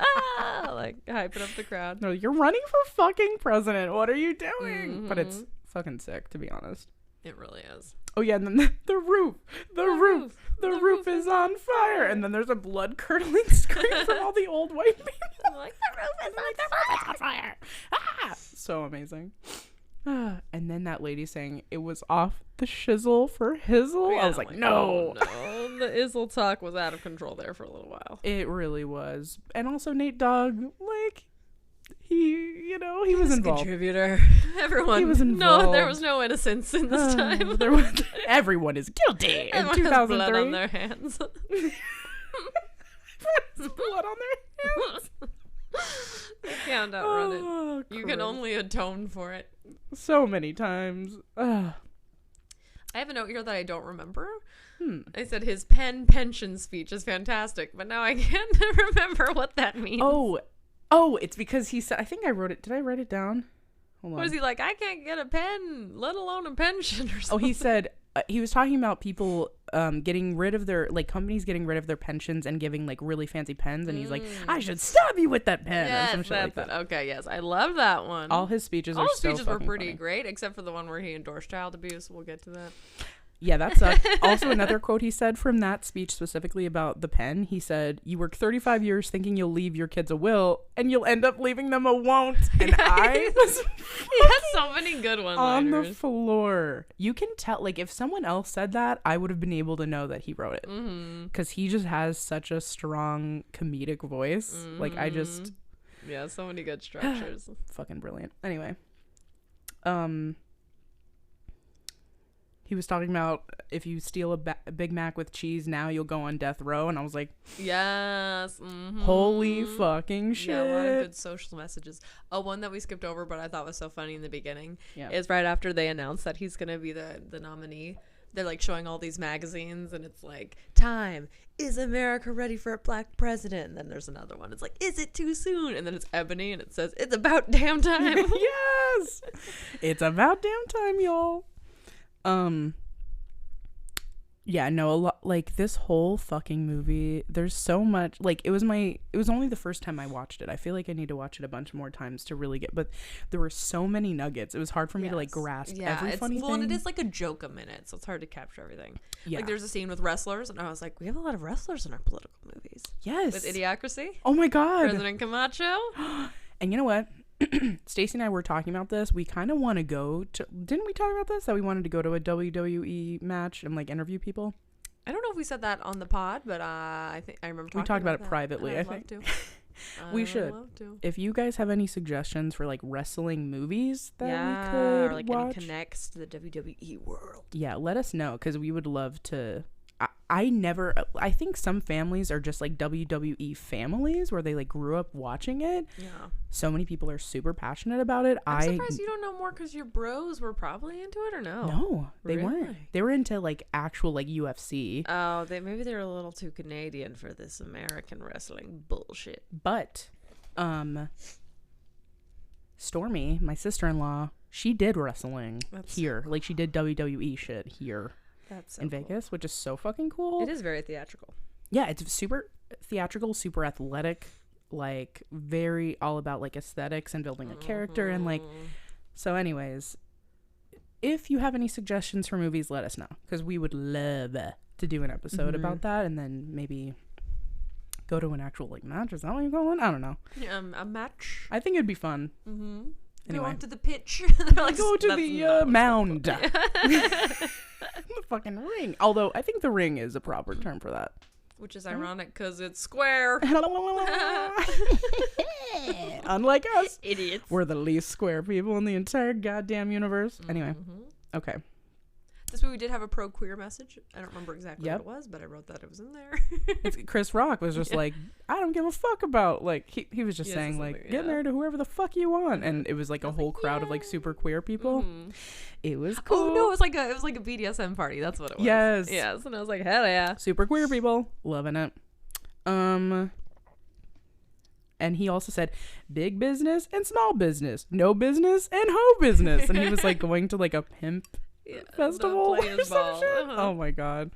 like hyping up the crowd. No, you're running for fucking president. What are you doing? But it's fucking sick, to be honest. It really is. Oh yeah, and then the roof is on fire, and then there's a blood curdling scream from all the old white people. Like, the roof is on fire. Ah, so amazing. And then that lady saying it was off the shizzle for hizzle. Yeah, I was like, no. Oh, no. The Izzle talk was out of control there for a little while. It really was. And also Nate Dogg, like, he was involved. Contributor. Everyone. He was involved. No, there was no innocence in this time. Everyone is guilty in Everyone has blood 2003. on their hands. blood on their hands. You can't outrun it. You can Christ. only atone for it. So many times. Ugh. I have a note here that I don't remember. Hmm. I said his pension speech is fantastic, but now I can't remember what that means. Oh, it's because he said, I think I wrote it. Did I write it down? Hold on. Was he like, I can't get a pen, let alone a pension or something? Oh, he said, he was talking about people getting rid of their, like, companies getting rid of their pensions and giving, like, really fancy pens. And he's like, I should stab you with that pen. Yes, or some shit like that's that. it. Okay, yes. I love that one. All his speeches All are his so speeches were fucking pretty funny. great, except for the one where he endorsed child abuse. We'll get to that. Yeah, that sucked. Also, another quote he said from that speech specifically about the pen, he said, you work 35 years thinking you'll leave your kids a will, and you'll end up leaving them a won't. And I was He has so many good ones on the floor. You can tell, like, if someone else said that, I would have been able to know that he wrote it. Because he just has such a strong comedic voice. Like, I just... Yeah, so many good structures. Fucking brilliant. Anyway. He was talking about if you steal a Big Mac with cheese now, you'll go on death row. And I was like, Yes. Holy fucking shit. Yeah, a lot of good social messages. One that we skipped over, but I thought was so funny in the beginning, Yeah. is right after they announced that he's going to be the nominee. They're like showing all these magazines, and it's like, Time, is America ready for a black president? And then there's another one. It's like, is it too soon? And then it's Ebony, and it says, it's about damn time. Yes. It's about damn time, y'all. Yeah, no, a lot, like, this whole fucking movie, there's so much, like, it was only the first time I watched it. I feel like I need to watch it a bunch more times to really get, but there were so many nuggets. It was hard for me to, like, grasp every funny thing. And it is like a joke a minute, so it's hard to capture everything. Yeah. Like, there's a scene with wrestlers, and I was like, we have a lot of wrestlers in our political movies. Yes. With Idiocracy. Oh my God. President Camacho. And you know what? Stacy and I were talking about this. We kind of want to go to, didn't we talk about this? That we wanted to go to a WWE match and, like, interview people? I don't know if we said that on the pod, but I think I remember talking we talked about it that. privately, I I'd think. love to. We I'd should. love to. If you guys have any suggestions for, like, wrestling movies that we could or like watch, any connects to the WWE world. yeah, let us know, because we would love to. I think some families are just like WWE families where they, like, grew up watching it. Yeah. So many people are super passionate about it. I'm surprised you don't know more, because your bros were probably into it, or no? No, they Really? weren't. They were into, like, actual, like, UFC. Oh, maybe they're a little too Canadian for this American wrestling bullshit. But Stormy, my sister-in-law, she did wrestling here. Like, she did WWE shit here. That's so in cool. Vegas, which is so fucking cool. It is very theatrical. Yeah, it's super theatrical, super athletic, like, very all about, like, aesthetics and building a character and, like, so anyways, if you have any suggestions for movies, let us know, because we would love to do an episode about that, and then maybe go to an actual, like, match. Is that what you're calling? I don't know. Yeah, a match. I think it'd be fun. Anyway. Anyway. Go to the pitch. They're like, Go to "That's the not mound. The fucking ring. Although I think the ring is a proper term for that. Which is ironic, because it's square. Unlike us. Idiots. We're the least square people in the entire goddamn universe. Anyway. Okay. This movie did have a pro-queer message. I don't remember exactly what it was, but I wrote that it was in there. Chris Rock was just like, I don't give a fuck about, like, he was just saying, like, get married to whoever the fuck you want. And it was like a whole crowd of, like, super queer people. It was cool. Oh, no, it was like a BDSM party. That's what it was. Yes. Yes. And I was like, hell yeah. Super queer people. Loving it. And he also said, big business and small business. No business and hoe business. And he was, like, going to, like, a pimp festival or some shit. Oh my God.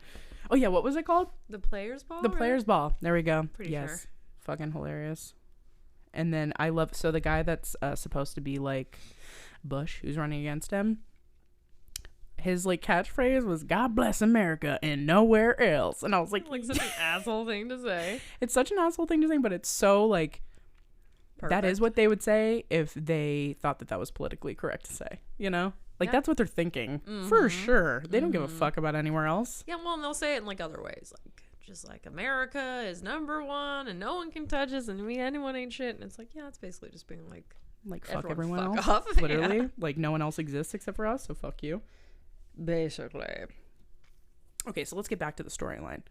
Oh yeah, what was it called? The Players Ball? The Players Ball. There we go. Pretty yes. sure. Fucking hilarious. And then I love, so the guy that's supposed to be, like, Bush, who's running against him, his, like, catchphrase was, God bless America and nowhere else. And I was like such an asshole thing to say. It's such an asshole thing to say, but it's so, like, that is what they would say if they thought that was politically correct to say, you know? Like, that's what they're thinking. For sure. They don't give a fuck about anywhere else. Yeah, well, and they'll say it in, like, other ways. Like, just like, America is #1 and no one can touch us and anyone ain't shit. And it's like, yeah, it's basically just being like Fuck everyone fuck else. off. Literally. Yeah. Like, no one else exists except for us, so fuck you. Basically. Okay, so let's get back to the storyline.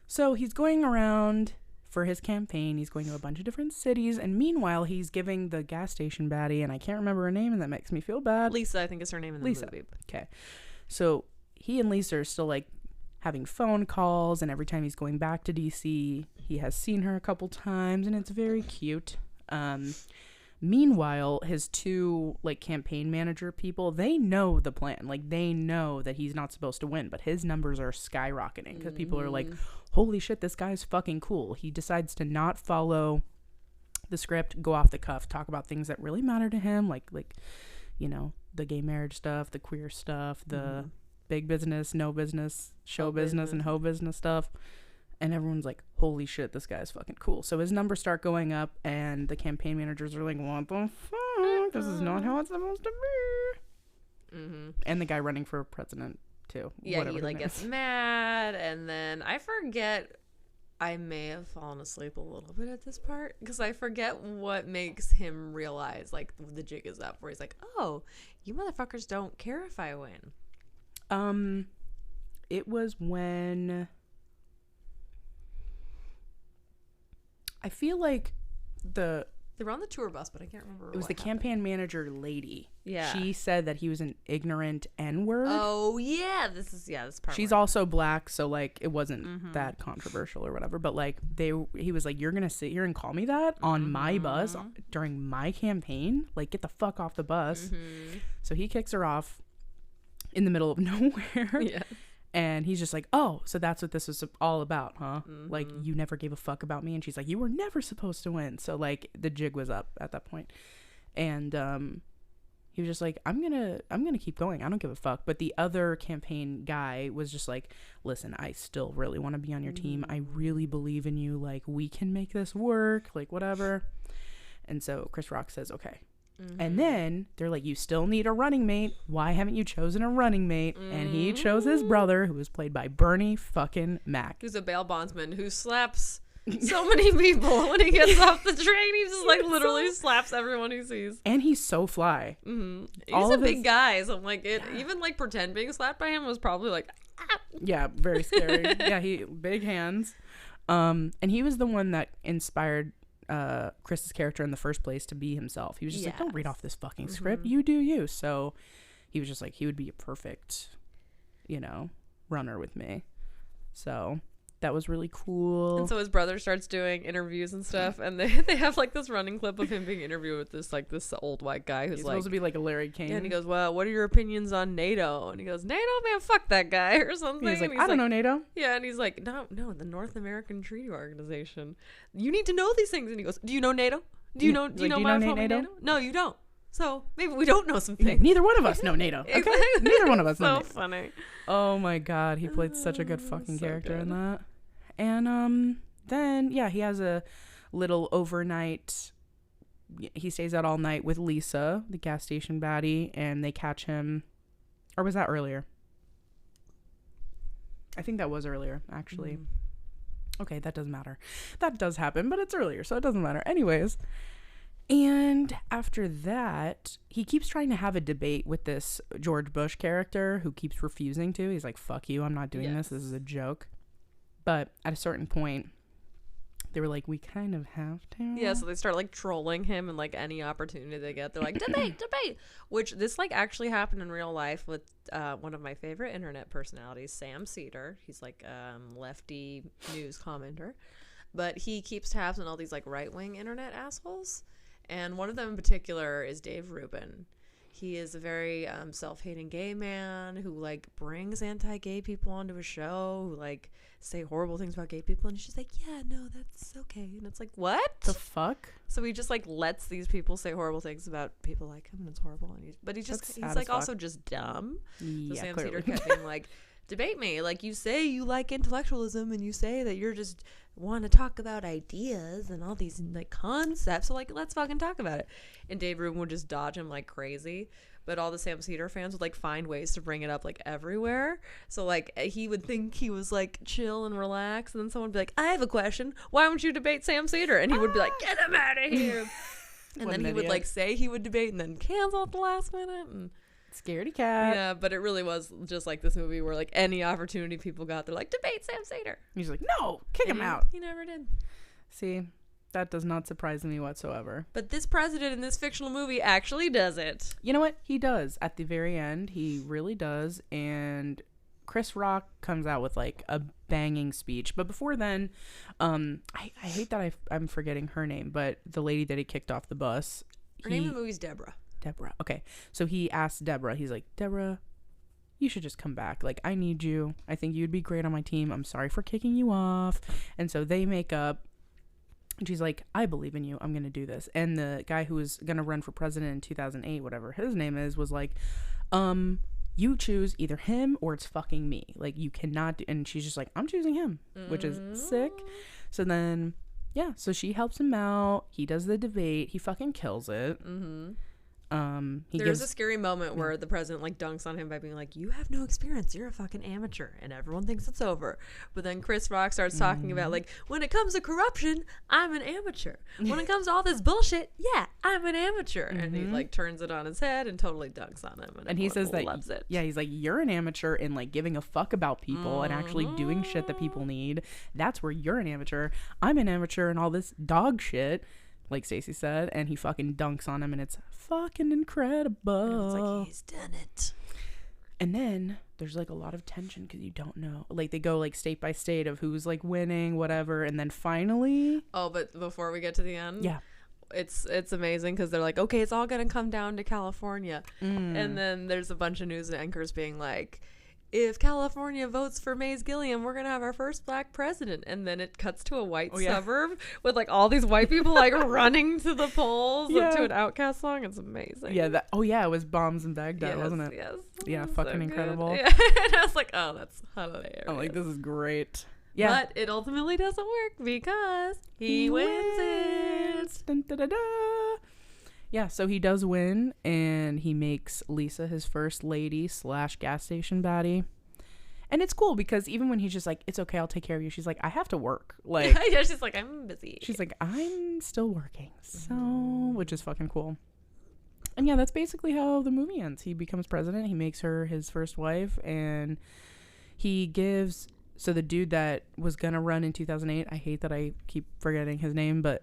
So he's going around for his campaign. He's going to a bunch of different cities, and meanwhile he's giving the gas station baddie, and I can't remember her name, and that makes me feel bad. Lisa, I think is her name in the movie. Okay, so he and Lisa are still like having phone calls, and every time he's going back to DC, he has seen her a couple times, and it's very cute. Meanwhile, his two like campaign manager people, they know the plan. Like, they know that he's not supposed to win, but his numbers are skyrocketing because people are like, holy shit, this guy's fucking cool. He decides to not follow the script, go off the cuff, talk about things that really matter to him, like you know, the gay marriage stuff, the queer stuff, the big business, no business, show business, and hoe business stuff. And everyone's like, holy shit, this guy's fucking cool. So his numbers start going up, and the campaign managers are like, what the fuck? This is not how it's supposed to be. And the guy running for president, too. Yeah, he like gets mad, and then I forget. I may have fallen asleep a little bit at this part, because I forget what makes him realize, like, the jig is up, where he's like, oh, you motherfuckers don't care if I win. It was when... I feel like they were on the tour bus, but I can't remember. It was the campaign manager lady. Yeah. She said that he was an ignorant N-word. Oh, yeah. This part. She's also black, so, like, it wasn't that controversial or whatever. But, like, he was like, you're going to sit here and call me that on my bus during my campaign? Like, get the fuck off the bus. So he kicks her off in the middle of nowhere. Yeah. And he's just like, oh, so that's what this is all about, huh? Like, you never gave a fuck about me. And she's like, you were never supposed to win. So, like, the jig was up at that point. And he was just like, I'm gonna keep going. I don't give a fuck. But the other campaign guy was just like, listen, I still really want to be on your team. I really believe in you. Like, we can make this work. Like, whatever. And so Chris Rock says, okay. And then they're like, you still need a running mate. Why haven't you chosen a running mate? And he chose his brother, who was played by Bernie fucking Mac. Who's a bail bondsman who slaps so many people when he gets off the train. He just like literally slaps everyone he sees. And he's so fly. He's a big guy. So I'm like, even like pretend being slapped by him was probably like, yeah, very scary. Yeah, he big hands. And he was the one that inspired Chris's character in the first place to be himself. He was just like, don't read off this fucking script. You do you. So he was just like, he would be a perfect, runner with me. So that was really cool. And so his brother starts doing interviews and stuff, and they have like this running clip of him being interviewed with this old white guy who's He's like supposed to be like a Larry King. Yeah, and he goes, well, what are your opinions on NATO? And he goes, NATO, man, fuck that guy or something. He's like, I don't know NATO. Yeah, and he's like, no, the North American Treaty Organization. You need to know these things. And he goes, do you know NATO? Do you know NATO? No, you don't. So maybe we don't know some things. Neither one of us know NATO. Okay, neither one of us know NATO. So funny. Oh my god, he played such a good fucking character in that. And then he has a little overnight. He stays out all night with Lisa, the gas station baddie, and they catch him. Or was that earlier? I think that was earlier, actually. Okay, that doesn't matter. That does happen, but it's earlier, so it doesn't matter. Anyways. And after that, he keeps trying to have a debate with this George Bush character who keeps refusing to. He's like, fuck you, I'm not doing this. This is a joke. But at a certain point, they were like, we kind of have to. Yeah, so they start like trolling him, and like any opportunity they get, they're like, debate. Which this like actually happened in real life with one of my favorite internet personalities, Sam Cedar. He's like lefty news commenter. But he keeps tabs on all these like right-wing internet assholes. And one of them in particular is Dave Rubin. He is a very self-hating gay man who like brings anti-gay people onto a show, who like say horrible things about gay people, and he's just like, yeah, no, that's okay. And it's like, what the fuck? So he just like lets these people say horrible things about people like him, and it's horrible. And he's like also just dumb. Yeah, so Sam clearly. Cedar kept being like, debate me. Like, you say you like intellectualism, and you say that you're just want to talk about ideas and all these like concepts, so like, let's fucking talk about it. And Dave Rubin would just dodge him like crazy, but all the Sam Cedar fans would like find ways to bring it up like everywhere. So like he would think he was like chill and relaxed, and then someone would be like, I have a question, why don't you debate Sam Cedar? And he would be like, get him out of here. And then he would like say he would debate and then cancel at the last minute. And scaredy cat. Yeah, but it really was just like this movie where like any opportunity people got, they're like, debate Sam Cedar. He's like, no, kick him out. He never did. See, that does not surprise me whatsoever. But this president in this fictional movie actually does it. You know what? He does. At the very end, he really does. And Chris Rock comes out with like a banging speech. But before then, I hate that I'm forgetting her name, but the lady that he kicked off the bus. Her name in the movie's Deborah. Deborah. Okay. So he asked Deborah, he's like, Deborah, you should just come back. Like, I need you. I think you'd be great on my team. I'm sorry for kicking you off. And so they make up. And she's like, I believe in you. I'm going to do this. And the guy who was going to run for president in 2008, whatever his name is, was like, you choose either him or it's fucking me. Like, you cannot do. And she's just like, I'm choosing him, which is sick. So then, yeah. So she helps him out. He does the debate. He fucking kills it. Mm-hmm. There's a scary moment where the president like dunks on him by being like, you have no experience, you're a fucking amateur, and everyone thinks it's over. But then Chris Rock starts talking about like, when it comes to corruption, I'm an amateur. When it comes to all this bullshit, yeah, I'm an amateur. And he like turns it on his head and totally dunks on him, and he says that loves it. Yeah, he's like, you're an amateur in like giving a fuck about people and actually doing shit that people need. That's where you're an amateur. I'm an amateur in all this dog shit, like Stacy said, and he fucking dunks on him, and it's fucking incredible. It's like, he's done it. And then there's like a lot of tension because you don't know. Like, they go like state by state of who's like winning, whatever, and then finally. Oh, but before we get to the end, yeah, it's amazing because they're like, okay, it's all gonna come down to California, and then there's a bunch of news anchors being like, if California votes for Mays Gilliam, we're going to have our first black president. And then it cuts to a white suburb with like all these white people like running to the polls to an Outkast song. It's amazing. Yeah. It was Bombs in Baghdad, wasn't it? Yes. Yeah. Fucking incredible. Yeah. And I was like, oh, that's hilarious. I'm like, this is great. Yeah. But it ultimately doesn't work because he wins it. Dun, da, da, da. Yeah, so he does win, and he makes Lisa his first lady / gas station baddie. And it's cool because even when he's just like, it's okay, I'll take care of you, she's like, I have to work. Like, yeah, she's like, I'm busy. She's like, I'm still working. So, which is fucking cool. And yeah, that's basically how the movie ends. He becomes president. He makes her his first wife, and he gives. So the dude that was gonna run in 2008, I hate that I keep forgetting his name, but.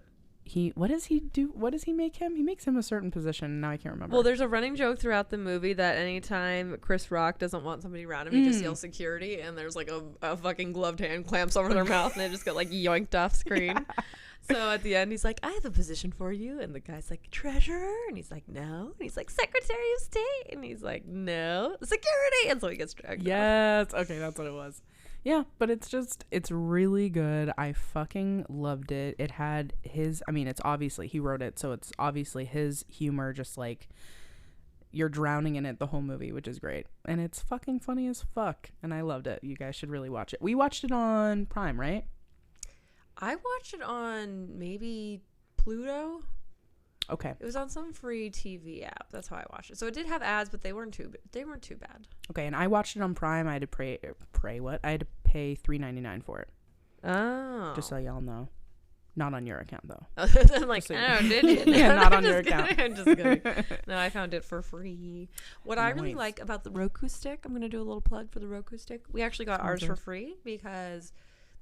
What does he do? What does he make him? He makes him a certain position. Now I can't remember. Well, there's a running joke throughout the movie that anytime Chris Rock doesn't want somebody around him, he just yells security, and there's like a fucking gloved hand clamps over their mouth, and they just get like yoinked off screen. Yeah. So at the end, he's like, I have a position for you. And the guy's like, treasurer? And he's like, no. And he's like, secretary of state? And he's like, no. Security! And so he gets dragged off. Yes. Okay, that's what it was. Yeah, but it's really good. I fucking loved it. It had it's obviously, he wrote it, so it's obviously his humor, just like, you're drowning in it the whole movie, which is great. And it's fucking funny as fuck. And I loved it. You guys should really watch it. We watched it on Prime, right? I watched it on maybe Pluto. Okay. It was on some free TV app. That's how I watched it. So it did have ads, but they weren't too bad. Okay, and I watched it on Prime. I had to pay $3.99 for it. Oh. Just so y'all know. Not on your account though. I'm like, oh, did you? Yeah, not on your account. I'm just kidding. No, I found it for free. What I really like about the Roku stick, I'm gonna do a little plug for the Roku stick. We actually got ours for free because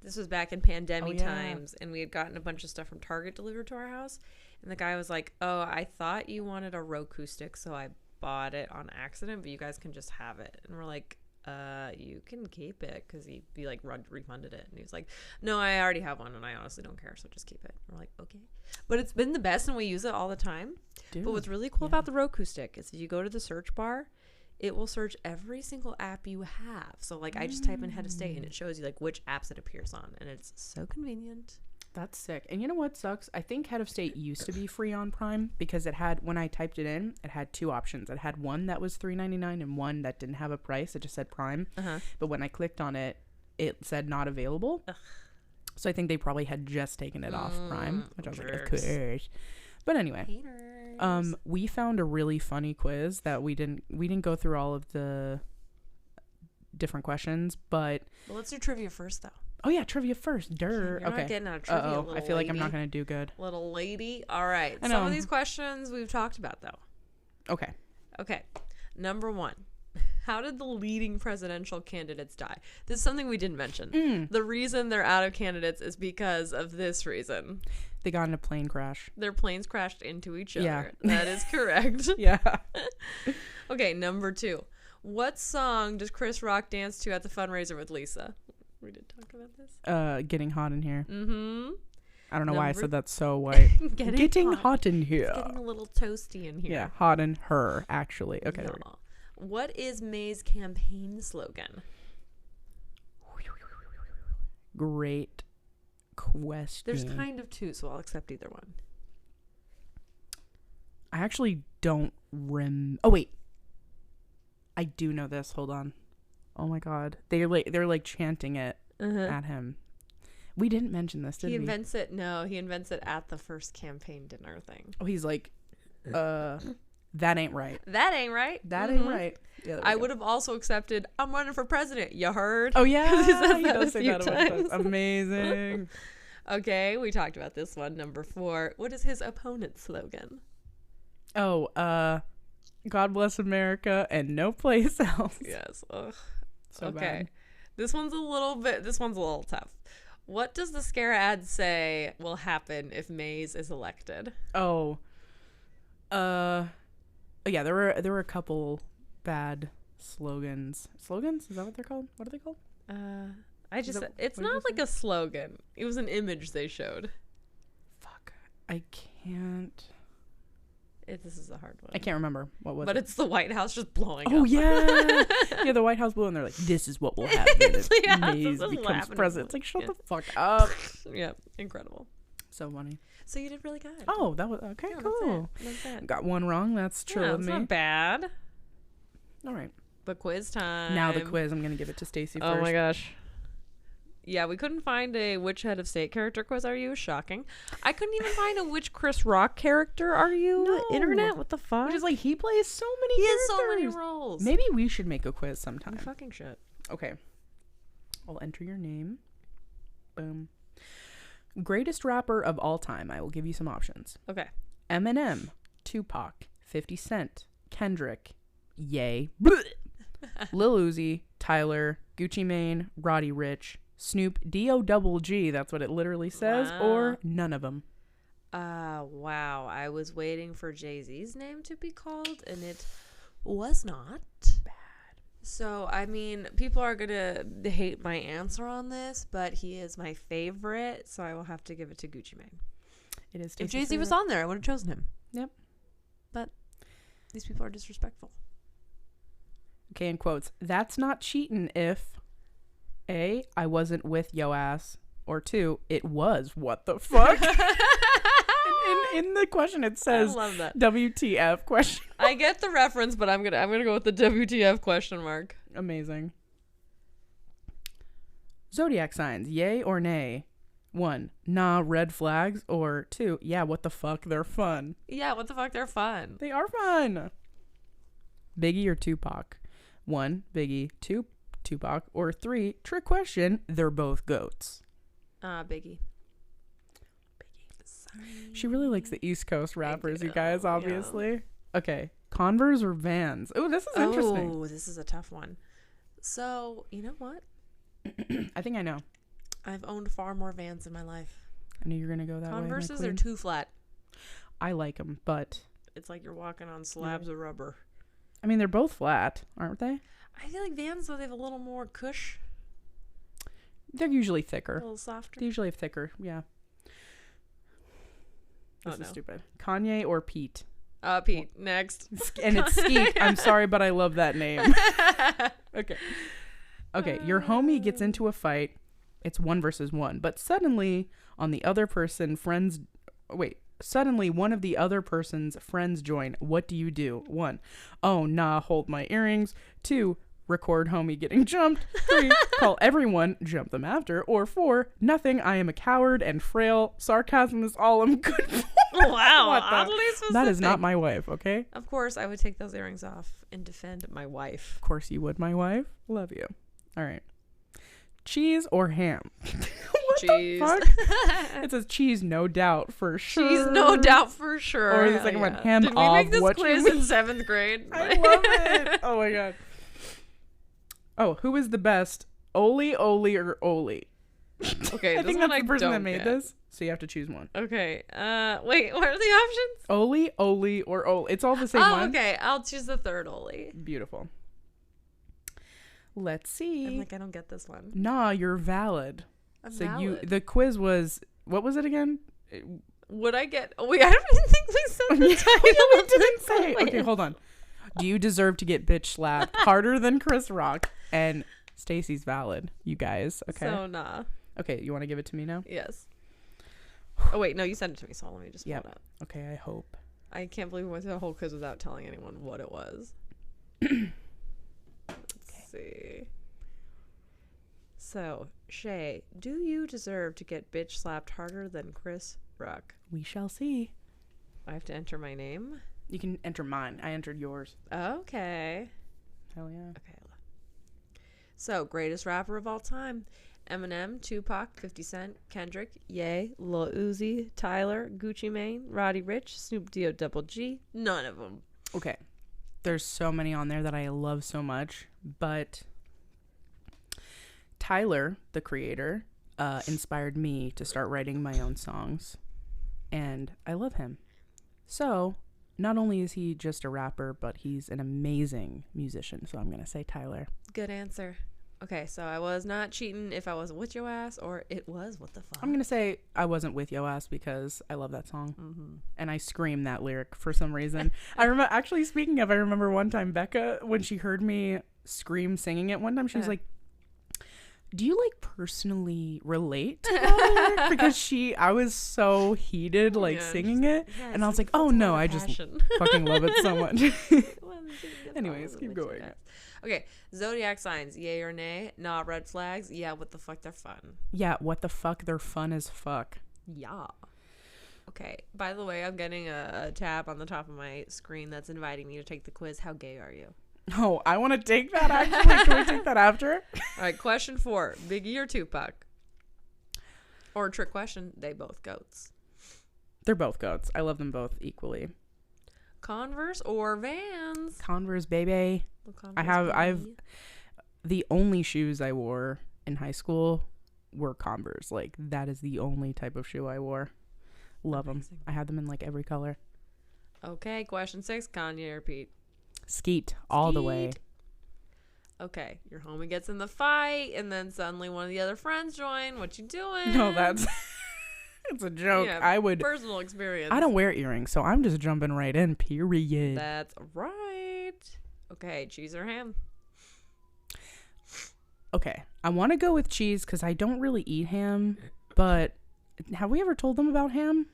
this was back in pandemic times, and we had gotten a bunch of stuff from Target delivered to our house. And the guy was like, oh, I thought you wanted a Roku stick, so I bought it on accident, but you guys can just have it. And we're like, you can keep it, because he like refunded it. And he was like, no, I already have one, and I honestly don't care, so just keep it. And we're like, okay. But it's been the best, and we use it all the time. Dude, but what's really cool about the Roku stick is if you go to the search bar, it will search every single app you have. So like I just type in Head of State, and it shows you like which apps it appears on, and it's so convenient. That's sick. And you know what sucks? I think Head of State used to be free on Prime because it had, when I typed it in, it had two options. It had one that was $3.99 and one that didn't have a price. It just said Prime. But when I clicked on it, it said not available. So I think they probably had just taken it off Prime, which I was like, of course. But anyway, we found a really funny quiz that we didn't go through all of the different questions, but well, let's do trivia first though. Oh yeah, trivia first. You're not getting out of trivia. I feel like I'm not gonna do good. Little lady. All right. Some of these questions we've talked about though. Okay. Number 1. How did the leading presidential candidates die? This is something we didn't mention. The reason they're out of candidates is because of this reason. They got in a plane crash. Their planes crashed into each other. Yeah. That is correct. Yeah. Okay, number 2. What song does Chris Rock dance to at the fundraiser with Lisa? We did talk about this. Getting hot in here. Mm-hmm. I don't know why I said that so white. Getting hot in here. It's getting a little toasty in here. Yeah, hot in her, actually. Okay, there we go. What is May's campaign slogan? Great question. There's kind of 2, so I'll accept either one. I actually don't Oh, wait. I do know this. Hold on. Oh, my God. They're like chanting it at him. We didn't mention this, did we? He invents it. No, he invents it at the first campaign dinner thing. Oh, he's like, that ain't right. That ain't right. That ain't right. Yeah, I would have also accepted, I'm running for president. You heard? Oh, yeah. He says He that does a say few that a bunch of times. times. Amazing. Okay, we talked about this one. Number 4. What is his opponent's slogan? Oh, God bless America and no place else. Yes. Ugh. So okay. bad. This one's a little tough. What does the scare ad say will happen if Mays is elected? Oh. Yeah, there were a couple bad slogans. Slogans? Is that what they're called? What are they called? It's not like a slogan. It was an image they showed. Fuck. I can't. This is a hard one. I can't remember. What was it? But it's the White House just blowing Oh, up. yeah. Yeah, the White House blew, and they're like, this is what will happen if Yeah, Mays this is becomes happening. president. It's like, shut Yeah. the fuck up. Yeah, incredible. So funny. So you did really good. Oh, that was, okay, Yeah, cool. That's it. Got one wrong. That's true Yeah, with it's me. not bad. All right. But quiz time. Now the quiz. I'm going to give it to Stacy first. Oh my gosh. Yeah, we couldn't find a which head of state character quiz are you? Shocking. I couldn't even find a which Chris Rock character are you? No. Internet? What the fuck? Which is like, he plays so many he characters. has so many roles. Maybe we should make a quiz sometime. You fucking shit. Okay. I'll enter your name. Boom. Greatest rapper of all time. I will give you some options. Okay. Eminem, Tupac, 50 Cent, Kendrick, Ye, Lil Uzi, Tyler, Gucci Mane, Roddy Ricch, Snoop, D-O-double-G, that's what it literally says, Wow. or none of them. Wow. I was waiting for Jay-Z's name to be called, and it was not. Bad. So, I mean, people are going to hate my answer on this, but he is my favorite, so I will have to give it to Gucci Mane. It is. If Jay-Z was on there, I would have chosen him. Yep. But these people are disrespectful. Okay, in quotes. That's not cheating if A, I wasn't with yo ass, or 2, it was. What the fuck? in the question it says, I love that. WTF question. I get the reference, but I'm gonna go with the WTF question mark. Amazing. Zodiac signs, yay or nay? 1, nah, red flags, or 2, yeah, what the fuck, they're fun. Yeah, what the fuck? They're fun. They are fun. Biggie or Tupac? 1, Biggie, 2, Tupac, or 3, trick question, they're both goats. Biggie. She really likes the East Coast rappers, you do, guys, yeah. obviously. Okay, Converse or Vans? Oh, this is interesting. Oh, this is a tough one. So, you know what? I think I know. I've owned far more Vans in my life. I knew you were going to go that way. Converses my are queen. too flat. I like them, but... It's like you're walking on slabs of rubber. I mean, they're both flat, aren't they? I feel like Vans, though, they have a little more cush. They're usually A thicker. little softer. They usually have thicker, yeah. This Oh, no. is stupid. Kanye or Pete? Pete, next. And it's Skeet. I'm sorry, but I love that name. Okay. Okay, your homie gets into a fight. It's 1 versus 1. But suddenly, suddenly one of the other person's friends join. What do you do? 1, oh, nah, hold my earrings. 2, record homie getting jumped. 3, call everyone, jump them after. Or 4, nothing, I am a coward and frail. Sarcasm is all I'm good for. Wow, What the- oddly specific. That is not my wife, okay? Of course, I would take those earrings off and defend my wife. Of course you would, my wife. Love you. All right. Cheese or ham? What Cheese. the fuck? It says cheese, no doubt, for sure. Cheese, no doubt, for sure. Or the second one, ham Did we of make this what you quiz mean? in 7th grade? I love it. Oh my god. Oh, who is the best? Oli, Oli, or Oli? Okay, I think that's the person that made this. So you have to choose one. Okay. Wait, what are the options? Oli, Oli, or Oli. It's all the same one. Okay. I'll choose the third Oli. Beautiful. Let's see. I'm like, I don't get this one. Nah, you're valid. I'm So valid. the quiz was, what was it again? Would I get? Oh wait, I don't even think we said the title. We didn't say. Okay, hold on. Do you deserve to get bitch slapped harder than Chris Rock? And Stacy's valid, you guys. Okay. So nah. Okay, you want to give it to me now? Yes. Oh wait, no, you sent it to me, so let me just pull it up. Okay, I hope. I can't believe we went through the whole quiz without telling anyone what it was. Let's see. So, Shay, do you deserve to get bitch slapped harder than Chris Rock? We shall see. I have to enter my name. You can enter mine. I entered yours. Okay. Hell yeah. Okay. So, greatest rapper of all time. Eminem, Tupac, 50 Cent, Kendrick, Ye, Lil Uzi, Tyler, Gucci Mane, Roddy Ricch, Snoop D-O Double G. None of them. Okay. There's so many on there that I love so much, but Tyler, the creator, inspired me to start writing my own songs, and I love him. So, not only is he just a rapper, but he's an amazing musician, so I'm going to say Tyler. Good answer. Okay, so I was not cheating if I wasn't with your ass, or it was what the fuck. I'm going to say I wasn't with yo ass because I love that song. And I scream that lyric for some reason. I remember, actually, speaking of, I remember one time Becca, when she heard me scream singing it one time, she was like, do you like personally relate to that lyric? Because I was so heated singing it. Yeah, and I was like, oh no, I just fucking love it so much. Anyways, keep going. Okay, zodiac signs, yay or nay? Nah, red flags. Yeah, what the fuck, they're fun. Yeah, what the fuck, they're fun as fuck. Yeah. Okay, by the way, I'm getting a tab on the top of my screen that's inviting me to take the quiz. How gay are you? Oh, I want to take that actually. Can we take that after? All right, question 4. Biggie or Tupac? Or trick question, they both goats. They're both goats. I love them both equally. Converse or Vans? Converse, baby. I've the only shoes I wore in high school were Converse. Like, that is the only type of shoe I wore. Love them. I had them in like every color. Okay, question 6, Kanye or Pete? Skeet all the way. Okay, your homie gets in the fight, and then suddenly one of the other friends join. What you doing? No, that's it's a joke. Yeah, I would personal experience. I don't wear earrings, so I'm just jumping right in. Period. That's right. Okay, cheese or ham? Okay, I want to go with cheese because I don't really eat ham. But have we ever told them about ham?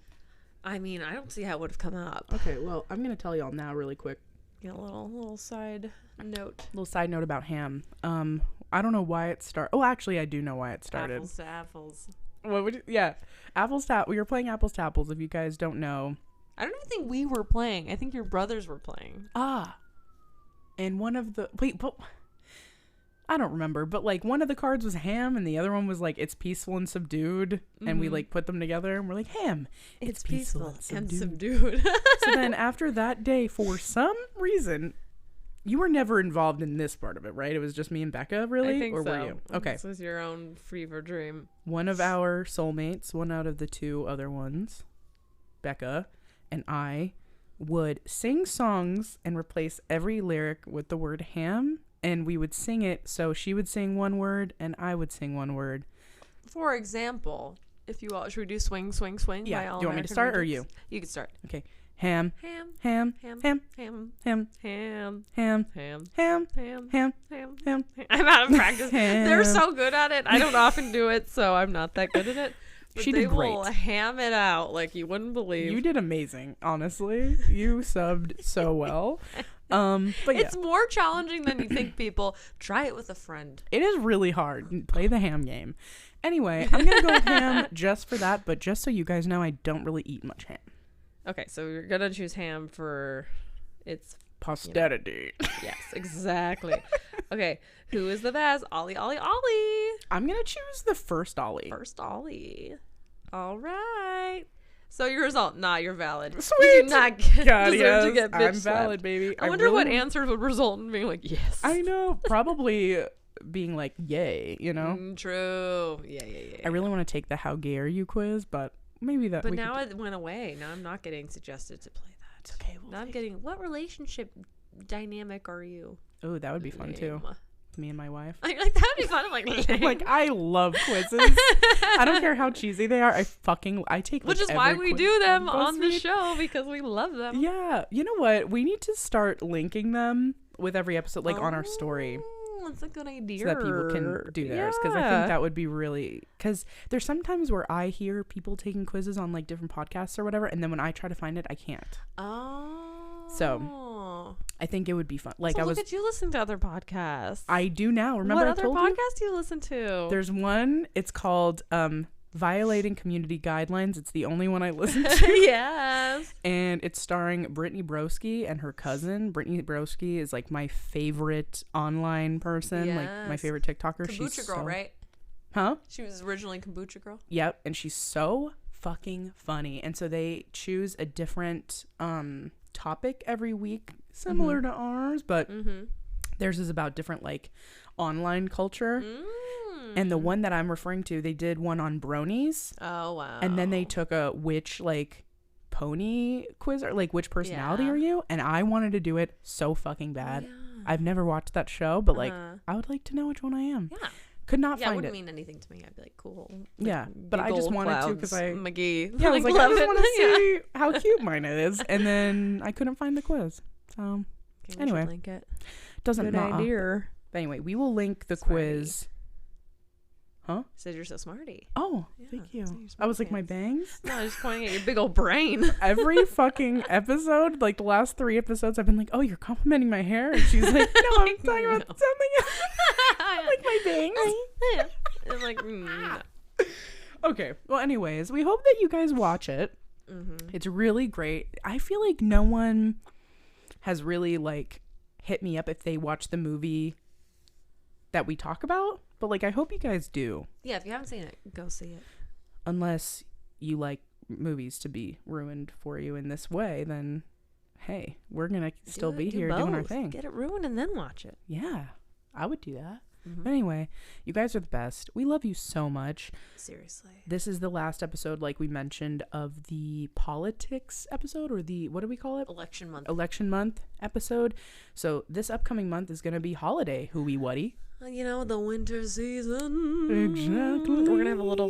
I mean, I don't see how it would have come up. Okay, well, I'm gonna tell y'all now really quick. Yeah, a little side note. Little side note about ham. I don't know why it started. Oh, actually, I do know why it started. Apples to apples. What would you, yeah, apples to we were playing apples to apples. If you guys don't know, I don't even think we were playing. I think your brothers were playing. And one of the but I don't remember, but like one of the cards was ham, and the other one was like it's peaceful and subdued, and we like put them together, and we're like ham. It's peaceful and subdued. So then after that day, for some reason, you were never involved in this part of it, right? It was just me and Becca, really, I think or so. were you? Okay, This was your own fever dream. one of our soulmates, one out of the two other ones, Becca, and I would sing songs and replace every lyric with the word ham. And we would sing it, so she would sing one word, and I would sing one word. For example, if you all, should we do Swing, Swing, Swing? Yeah. By All Do you want me to American start, or Rejects? you? You can start. Okay. Ham. Ham. Ham. Ham. Ham. Ham. Ham. Ham. Ham. Ham. Ham. Ham. Ham. Ham. Ham. I'm out of practice. They're Ham. so good at it. I don't often do it, so I'm not that good at it. But She they did great. will ham it out like you wouldn't believe. You did amazing, honestly. You subbed so well. But yeah. It's more challenging than you think, people. Try it with a friend. It is really hard. Play the ham game. Anyway, I'm going to go with ham just for that, but just so you guys know, I don't really eat much ham. Okay, so you're going to choose ham for its... Posterity. Yes, exactly. Okay, who is the best? Ollie, Ollie, Ollie. I'm going to choose the first Ollie. First Ollie. All right. So your result, you're valid. Sweet. You do not God, deserve to yes, get bitch I'm slapped. valid, baby. I wonder what answers would result in being like, yes. I know. Probably being like, yay, you know? True. Yeah. I really want to take the how gay are you quiz, but maybe that. But now it went away. Now I'm not getting suggested to play that. It's okay. Now I'm getting, what relationship dynamic are you? Oh, that would be fun too. Me and my wife. Like that would be fun. I'm like, like I love quizzes. I don't care how cheesy they are. I take. Which is why we do them on the show, because we love them. Yeah, you know what? We need to start linking them with every episode, like on our story. That's a good idea. So that people can do theirs, because I think that would be really. Because there's sometimes where I hear people taking quizzes on like different podcasts or whatever, and then when I try to find it, I can't. Oh. So I think it would be fun. Like, so look at you listening to other podcasts. I do now. Remember, what I told other you? podcast do you listen to? There's one. It's called Violating Community Guidelines. It's the only one I listen to. Yes. And it's starring Brittany Broski and her cousin. Brittany Broski is like my favorite online person, like my favorite TikToker. Kombucha girl, right? Huh? She was originally Kombucha girl. Yep, and she's so fucking funny. And so they choose a different topic every week, similar to ours, but theirs is about different like online culture. And the one that I'm referring to, they did one on bronies. Oh, wow. And then they took a which like pony quiz, or like which personality are you? And I wanted to do it so fucking bad. I've never watched that show, but like I would like to know which one I am. Yeah. Could not find it. It wouldn't mean anything to me. I'd be like, cool. Like, yeah, but I just wanted to because McGee. Yeah, I was like, I just want to see how cute mine is, and then I couldn't find the quiz. So anyway, link it. Doesn't Good matter. idea. But anyway, we will link the quiz. Huh? Said you're so smarty. Oh, thank you. I was like, my bangs? No, I was just pointing at your big old brain. Every fucking episode, like the last 3 episodes, I've been like, oh, you're complimenting my hair? And she's like, no, I'm talking about something else. Like my bangs. I'm like, no. Okay. Well, anyways, we hope that you guys watch it. It's really great. I feel like no one has really like hit me up if they watch the movie that we talk about. But like, I hope you guys do. Yeah, if you haven't seen it, go see it. Unless you like movies to be ruined for you in this way, then hey, we're gonna still be here doing our thing. Get it ruined and then watch it. Yeah, I would do that. But anyway, you guys are the best. We love you so much. Seriously. This is the last episode, like we mentioned, of the politics episode, or the, what do we call it? Election month. Election month episode. So this upcoming month is going to be holiday, hooey wuddy. You know, the winter season. Exactly. We're gonna have a little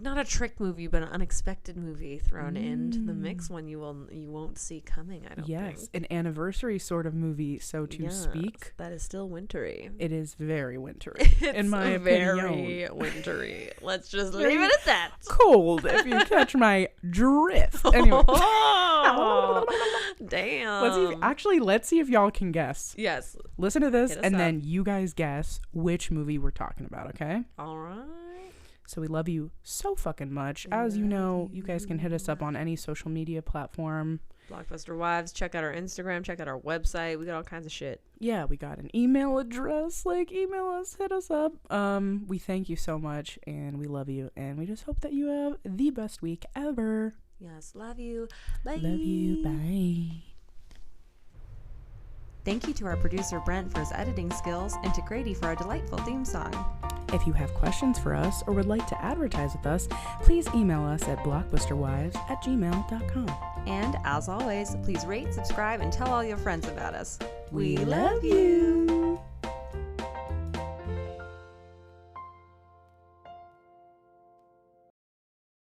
not a trick movie, but an unexpected movie thrown into the mix, one you won't see coming. I don't think. Yes, an anniversary sort of movie, so to speak. That is still wintry. It is very wintry, It's in my very opinion. Wintry. Let's just leave it at that. Cold, if you catch my drift. Anyway. Oh, damn. Let's see if y'all can guess. Yes. Listen to this, and then you guys guess which movie we're talking about, okay? All right. So we love you so fucking much. As you know, you guys can hit us up on any social media platform. Blockbuster Wives. Check out our Instagram. Check out our website. We got all kinds of shit. Yeah, we got an email address. Like, email us, hit us up. We thank you so much, and we love you, and we just hope that you have the best week ever. Yes, love you. Bye. Love you. Bye. Thank you to our producer Brent for his editing skills, and to Grady for our delightful theme song. If you have questions for us or would like to advertise with us, please email us at blockbusterwives@gmail.com. And as always, please rate, subscribe, and tell all your friends about us. We love you.